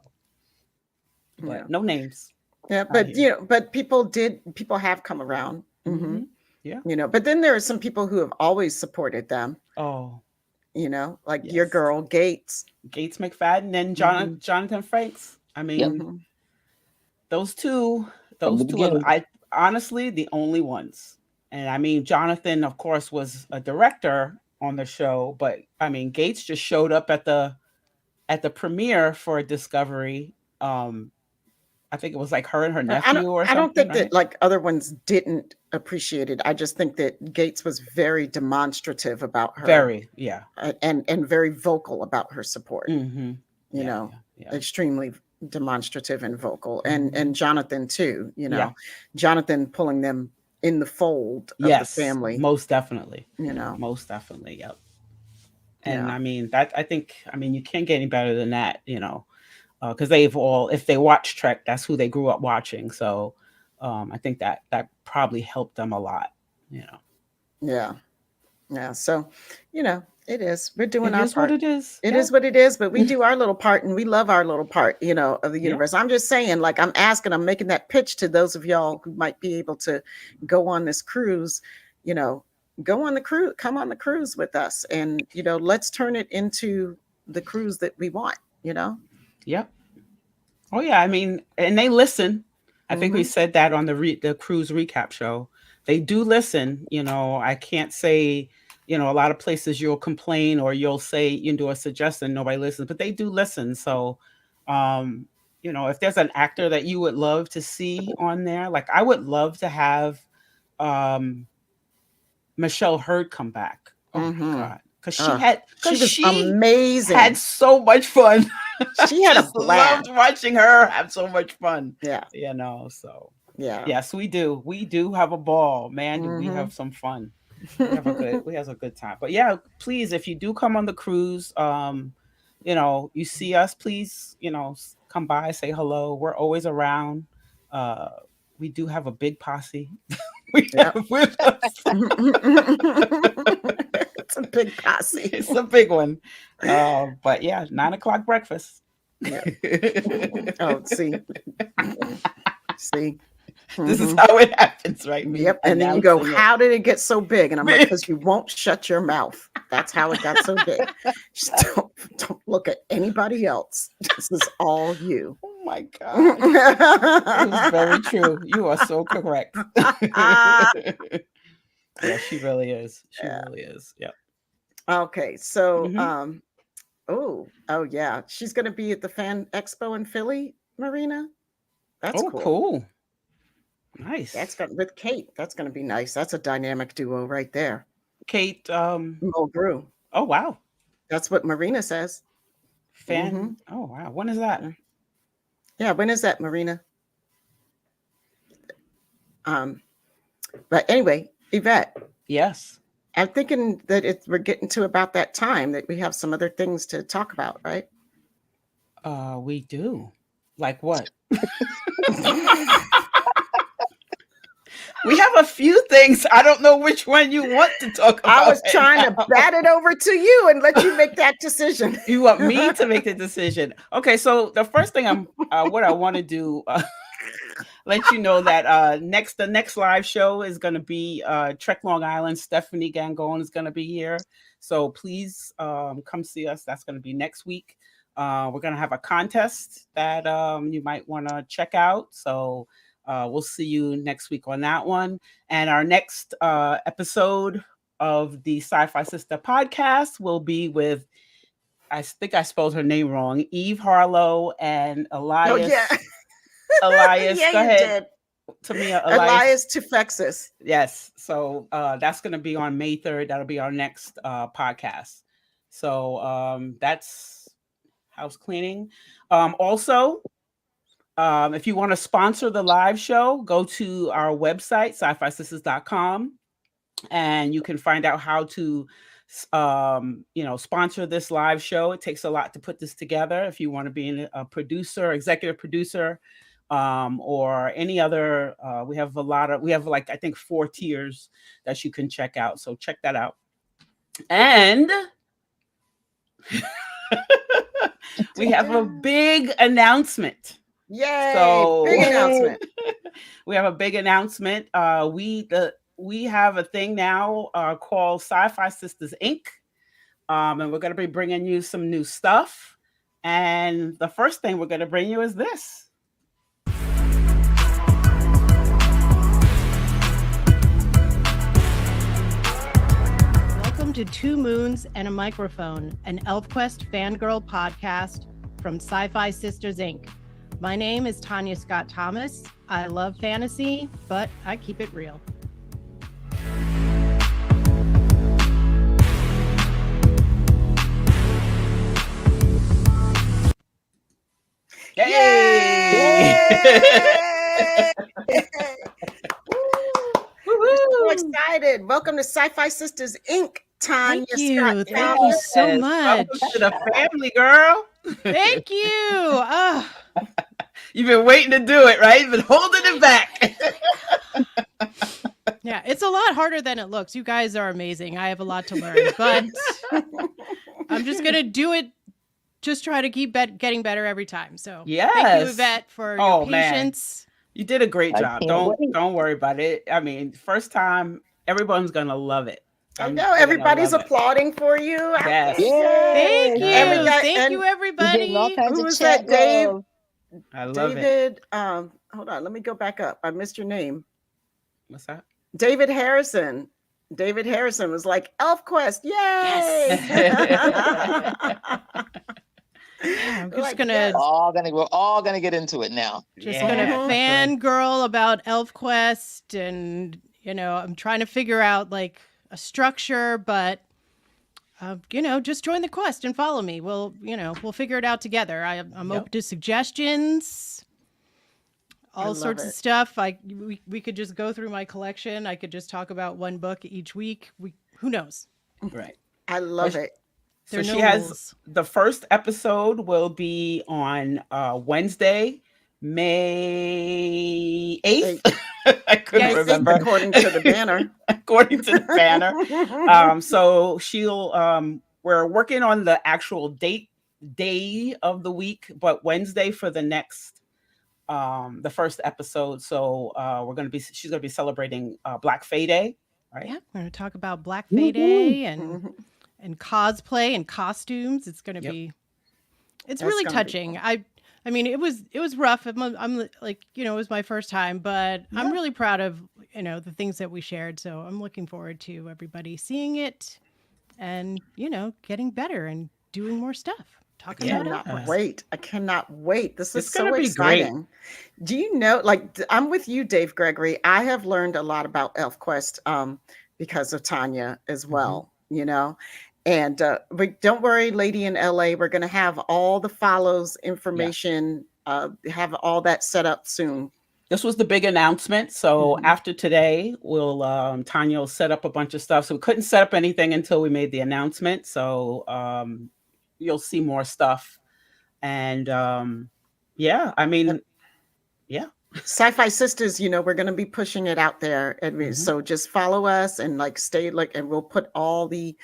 Speaker 1: but no names.
Speaker 2: Yeah, but but people have come around.
Speaker 1: Mm-hmm. Yeah.
Speaker 2: But then there are some people who have always supported them.
Speaker 1: Oh,
Speaker 2: like your girl Gates
Speaker 1: McFadden and Jonathan Frakes. I mean, those two are honestly the only ones. And I mean, Jonathan, of course, was a director on the show, but I mean, Gates just showed up at the premiere for Discovery. I think it was like her and her nephew or something.
Speaker 2: I don't think
Speaker 1: right?
Speaker 2: that like other ones didn't appreciate it. I just think that Gates was very demonstrative about her.
Speaker 1: Very, yeah.
Speaker 2: And very vocal about her support.
Speaker 1: Mm-hmm.
Speaker 2: Extremely demonstrative and vocal. And Jonathan too, Jonathan pulling them in the fold of the family.
Speaker 1: Most definitely. Most definitely, yep. And I mean, you can't get any better than that, because if they watch Trek, that's who they grew up watching. So I think that probably helped them a lot,
Speaker 2: Yeah. So, it is. We're doing our part.
Speaker 1: What it is.
Speaker 2: It is what it is, but we do our little part and we love our little part, of the universe. I'm just saying, like, I'm making that pitch to those of y'all who might be able to go on this cruise, go on the cruise, come on the cruise with us. And, let's turn it into the cruise that we want,
Speaker 1: Yep. Oh yeah. I mean, and they listen. I think we said that on the cruise recap show. They do listen. I can't say, a lot of places you'll complain or you'll say, you do a suggestion, nobody listens, but they do listen. So, if there's an actor that you would love to see on there, like I would love to have Michelle Hurd come back. Oh my God. Because she was
Speaker 2: amazing.
Speaker 1: Had so much fun.
Speaker 2: She had a blast.
Speaker 1: Loved watching her have so much fun.
Speaker 2: Yeah.
Speaker 1: So
Speaker 2: yeah.
Speaker 1: Yes, we do. We do have a ball, man. We have some fun. We have a good time. But yeah, please, if you do come on the cruise, you see us, please, come by, say hello. We're always around. We do have a big posse. With us.
Speaker 2: It's a big posse.
Speaker 1: It's a big one. But yeah, 9:00 breakfast.
Speaker 2: Yeah. Oh, see.
Speaker 1: This is how it happens, right?
Speaker 2: Yep. And then you go, how did it get so big? And I'm like, because you won't shut your mouth. That's how it got so big. Just don't look at anybody else. This is all you.
Speaker 1: Oh my God. It's very true. You are so correct. Yeah, she really is. She really is. Yep.
Speaker 2: Okay. So oh yeah. She's gonna be at the Fan Expo in Philly, Marina. That's
Speaker 1: cool. Nice.
Speaker 2: With Kate. That's gonna be nice. That's a dynamic duo right there.
Speaker 1: Kate
Speaker 2: Mulgrew.
Speaker 1: Oh wow.
Speaker 2: That's what Marina says.
Speaker 1: Fan. Oh wow. When is that?
Speaker 2: Yeah, when is that, Marina? But anyway, Yvette.
Speaker 1: Yes.
Speaker 2: I'm thinking that we're getting to about that time that we have some other things to talk about, right?
Speaker 1: We do. Like what? We have a few things. I don't know which one you want to talk about.
Speaker 2: I was trying to bat it over to you and let you make that decision.
Speaker 1: You want me to make the decision? Okay, so the first thing what I want to do, let you know that the next live show is going to be Trek Long Island. Stephanie Gangone is going to be here, so please come see us. That's going to be next week. We're going to have a contest that you might want to check out. So. We'll see you next week on that one. And our next episode of the SyFy Sister podcast will be with, I think I spelled her name wrong, Eve Harlow and Elias.
Speaker 2: Oh, yeah.
Speaker 1: Elias,
Speaker 2: yeah,
Speaker 1: go ahead.
Speaker 2: Did.
Speaker 1: Tamia,
Speaker 2: Elias Tufexis.
Speaker 1: Yes. So that's going to be on May 3rd. That'll be our next podcast. So that's house cleaning. Also, if you want to sponsor the live show, go to our website, SyFy Sistas.com, and you can find out how to sponsor this live show. It takes a lot to put this together. If you want to be a producer, executive producer, or any other, we have like, I think 4 tiers that you can check out. So check that out. And we have a big announcement.
Speaker 2: Yay!
Speaker 1: So
Speaker 2: big announcement.
Speaker 1: We have a big announcement. We have a thing now called SyFy Sistas Inc. And we're going to be bringing you some new stuff. And the first thing we're going to bring you is this.
Speaker 7: Welcome to 2 Moons and a Microphone, an ElfQuest fangirl podcast from SyFy Sistas Inc. My name is Tanya Scott Thomas. I love fantasy, but I keep it real.
Speaker 2: Yay! We're so excited. Welcome to SyFy Sistas Inc. Tanya
Speaker 7: Thank you.
Speaker 2: Scott
Speaker 7: Thank
Speaker 2: Thomas.
Speaker 7: you so much.
Speaker 1: Welcome to the family, girl.
Speaker 7: Thank you. Oh.
Speaker 1: You've been waiting to do it, right? You've been holding it back.
Speaker 7: Yeah, it's a lot harder than it looks. You guys are amazing. I have a lot to learn, but I'm just going to do it. Just try to keep getting better every time. So
Speaker 1: yes.
Speaker 7: Thank you, Yvette, for your patience.
Speaker 1: Man. You did a great job. Don't worry about it. I mean, first time, everyone's going to love it.
Speaker 2: I know everybody's applauding for you.
Speaker 1: Yes.
Speaker 7: Thank you. Thank you, everybody.
Speaker 2: Who was that, Dave?
Speaker 1: I love
Speaker 2: David, hold on, let me go back up. I missed your name.
Speaker 1: What's that?
Speaker 2: David Harrison. David Harrison was like, ElfQuest, yay!
Speaker 7: Yes. I'm just
Speaker 3: we're all gonna get into it now.
Speaker 7: Just gonna fangirl about ElfQuest, and I'm trying to figure out like a structure, but just join the quest and follow me. We'll figure it out together. I'm open to suggestions, all sorts of stuff. We could just go through my collection. I could just talk about one book each week. Who knows?
Speaker 1: Right.
Speaker 2: I love it.
Speaker 1: So she has the first episode will be on Wednesday, May 8th. I couldn't remember.
Speaker 2: According to the banner.
Speaker 1: According to the banner. So we're working on the actual day of the week, but Wednesday for the next, the first episode. So she's going to be celebrating Black Fae Day, right?
Speaker 7: Yeah, we're going to talk about Black Fae Day and cosplay and costumes. It's going to be, it's really touching. I mean, it was rough. I'm like, it was my first time, but I'm really proud of, the things that we shared. So I'm looking forward to everybody seeing it and, getting better and doing more stuff. Talking about it.
Speaker 2: I cannot wait. This is so exciting. Great. Do you know, I'm with you, Dave Gregory. I have learned a lot about ElfQuest because of Tanya as well, And but don't worry, lady in LA, we're going to have all the follows information, have all that set up soon.
Speaker 1: This was the big announcement. So after today, Tanya will set up a bunch of stuff. So we couldn't set up anything until we made the announcement. So you'll see more stuff. And
Speaker 2: SyFy Sistas, we're going to be pushing it out there. And so just follow us and and we'll put all the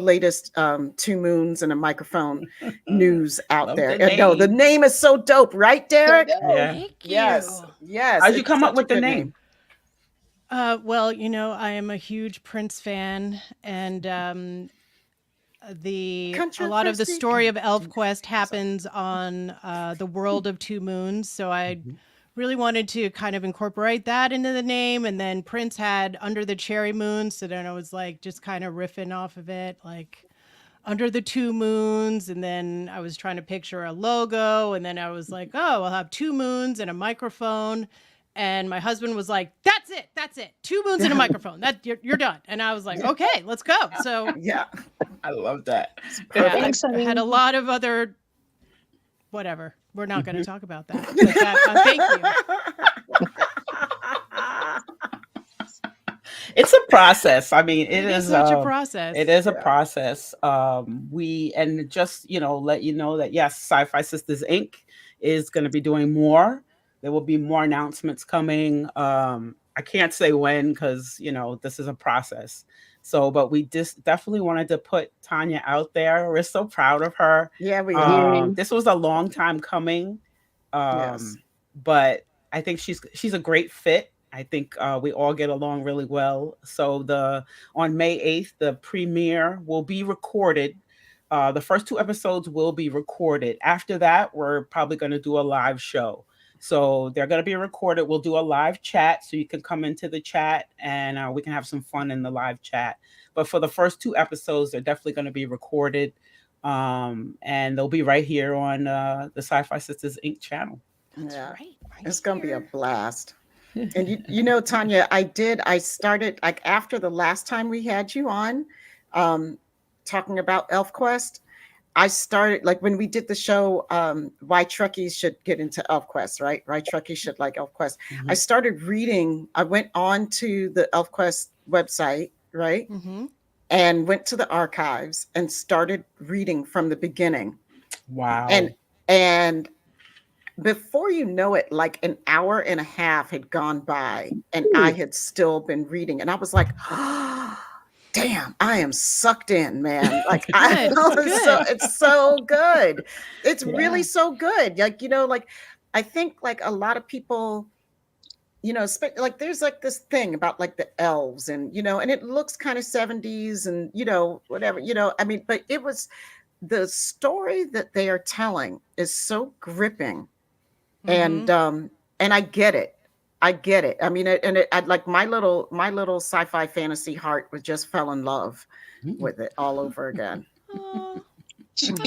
Speaker 2: latest 2 Moons and a Microphone news out there. No, the name is so dope, right, Derek?
Speaker 1: Yeah.
Speaker 7: Thank you.
Speaker 2: Yes.
Speaker 1: How'd you come up with the name?
Speaker 7: Well, I am a huge Prince fan, and a lot of the story of ElfQuest happens on the world of 2 Moons. So I really wanted to kind of incorporate that into the name. And then Prince had Under the Cherry Moon. So then I was just kind of riffing off of it, under the 2 moons. And then I was trying to picture a logo. And then I was like, I'll have 2 moons and a microphone. And my husband was like, that's it. 2 moons and a microphone. You're done. And I was like, okay, let's go. So
Speaker 1: I love that.
Speaker 7: Yeah,
Speaker 3: Thanks,
Speaker 7: I had a
Speaker 3: honey.
Speaker 7: lot of other whatever. We're not going to talk about that. But thank you.
Speaker 1: It's a process. I mean,
Speaker 7: It is such a process.
Speaker 1: It is a process. We and just let you know that yes, SyFy Sistas Inc. is going to be doing more. There will be more announcements coming. I can't say when because this is a process. So, but we just definitely wanted to put Tanya out there. We're so proud of her.
Speaker 2: Yeah, we are.
Speaker 1: This was a long time coming,
Speaker 2: Yes.
Speaker 1: but I think she's a great fit. I think we all get along really well. So on May 8th, the premiere will be recorded. The first 2 episodes will be recorded. After that, we're probably going to do a live show. So they're going to be recorded. We'll do a live chat so you can come into the chat and we can have some fun in the live chat. But for the first 2 episodes, they're definitely going to be recorded. And they'll be right here on the SyFy Sistas Inc. channel.
Speaker 2: Yeah, right it's going to be a blast. And Tanya, I started like after the last time we had you on talking about ElfQuest. I started like when we did the show, why Trekkies should get into ElfQuest, right? Why Trekkies should like ElfQuest.
Speaker 1: Mm-hmm.
Speaker 2: I started reading. I went on to the ElfQuest website, right?
Speaker 7: Mm-hmm.
Speaker 2: And went to the archives and started reading from the beginning.
Speaker 1: Wow.
Speaker 2: And before you know it, like an hour and a half had gone by and I had still been reading. And I was like, oh, damn, I am sucked in, man. Like it's so good. It's really so good. Like, I think like a lot of people, like there's like this thing about like the elves and, and it looks kind of 70s and, whatever, I mean, but it was the story that they are telling is so gripping. And I get it. I mean, I'd like my little sci-fi fantasy heart was just fell in love with it all over again.
Speaker 7: I'm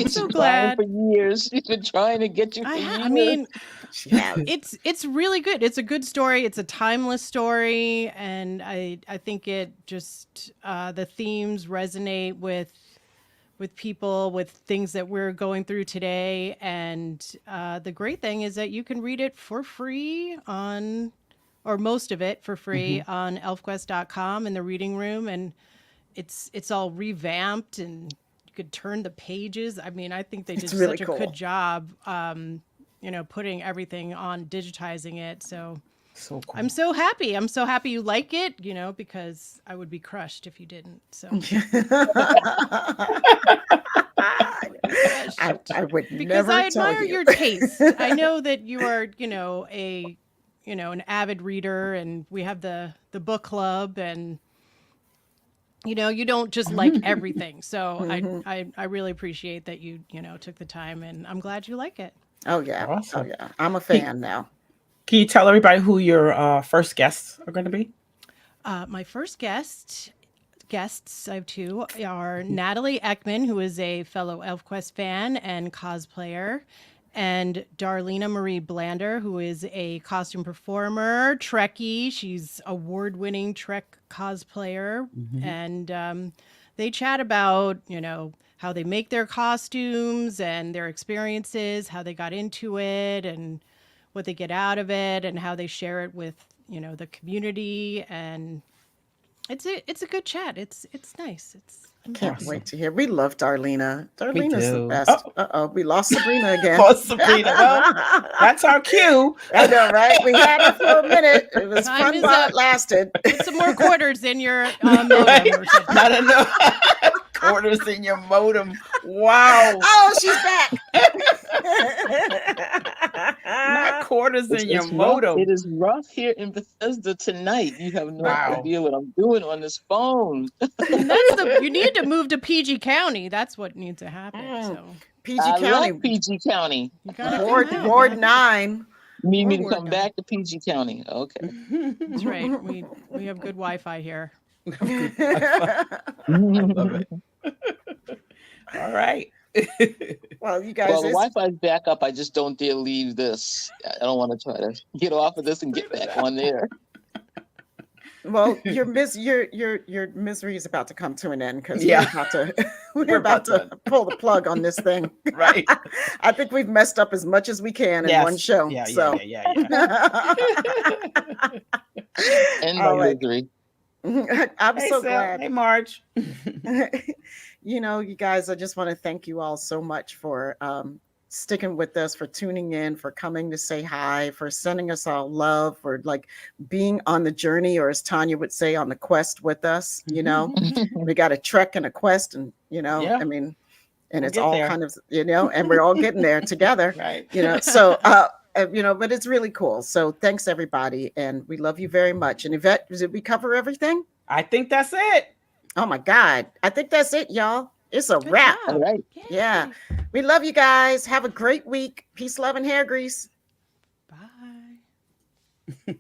Speaker 7: so glad.
Speaker 3: For years, she's been trying to get you.
Speaker 7: I mean, it's really good. It's a good story. It's a timeless story, and I think it just the themes resonate with people, with things that we're going through today. And the great thing is that you can read it for free or most of it for free on elfquest.com in the reading room. And it's all revamped and you could turn the pages. I mean, I think they did such a good job, putting everything on, digitizing it. So cool. I'm so happy. I'm so happy you like it, because I would be crushed if you didn't. So
Speaker 2: I would
Speaker 7: because
Speaker 2: never
Speaker 7: I admire
Speaker 2: tell you.
Speaker 7: your taste. I know that you are, an avid reader, and we have the book club, and you don't just like everything. So I really appreciate that you took the time, and I'm glad you like it.
Speaker 2: Oh yeah,
Speaker 1: awesome.
Speaker 2: Oh yeah, I'm a fan now.
Speaker 1: Can you tell everybody who your first guests are going to be?
Speaker 7: My first guests, I have 2, are Natalie Ekman, who is a fellow ElfQuest fan and cosplayer, and Darlena Marie Blander, who is a costume performer, Trekkie. She's award-winning Trek cosplayer, and they chat about, how they make their costumes and their experiences, how they got into it, and what they get out of it, and how they share it with the community. And it's a good chat. It's nice.
Speaker 2: Can't wait to hear. We love Darlena. Darlena's the best. We lost Sabrina again.
Speaker 1: Lost Sabrina. Well, that's our cue.
Speaker 2: I know, right? We had her for a minute. It was fun while it lasted.
Speaker 7: Put some more quarters in your modem or something.
Speaker 1: Not enough quarters in your modem. Wow.
Speaker 2: Oh, she's back.
Speaker 1: Not quarters in your modem.
Speaker 3: It is rough here in Bethesda tonight. You have no idea what I'm doing on this phone.
Speaker 7: And you need to move to PG County. That's what needs to happen. So
Speaker 2: PG
Speaker 3: I
Speaker 2: County.
Speaker 3: love PG County.
Speaker 2: Ward 9.
Speaker 3: You need me to come back to PG County. Okay.
Speaker 7: That's right. We have good Wi-Fi here.
Speaker 1: I love it. All right.
Speaker 2: Well, you guys.
Speaker 3: Well, the Wi-Fi's back up. I just don't dare leave this. I don't want to try to get off of this and get back on there.
Speaker 2: Well, your misery is about to come to an end because
Speaker 1: Yeah.
Speaker 2: we're about to pull the plug on this thing.
Speaker 1: Right.
Speaker 2: I think we've messed up as much as we can in one show.
Speaker 1: Yeah,
Speaker 2: so.
Speaker 1: yeah.
Speaker 3: And
Speaker 2: All
Speaker 3: my
Speaker 2: right.
Speaker 3: misery.
Speaker 2: I'm
Speaker 1: Hey,
Speaker 2: so
Speaker 1: Sal.
Speaker 2: glad.
Speaker 1: Hey, Marge.
Speaker 2: You guys, I just want to thank you all so much for sticking with us, for tuning in, for coming to say hi, for sending us all love, for like being on the journey, or as Tanya would say, on the quest with us. We got a trek and a quest, and
Speaker 1: Yeah.
Speaker 2: I mean, and
Speaker 1: We'll
Speaker 2: it's
Speaker 1: get
Speaker 2: all
Speaker 1: there.
Speaker 2: kind of, and we're all getting there together.
Speaker 1: Right.
Speaker 2: So but it's really cool. So thanks everybody, and we love you very much. And Yvette, did we cover everything?
Speaker 1: I think that's it.
Speaker 2: Oh my God. I think that's it, y'all. It's a wrap.
Speaker 3: All right.
Speaker 2: Yeah. We love you guys. Have a great week. Peace, love, and hair grease.
Speaker 7: Bye.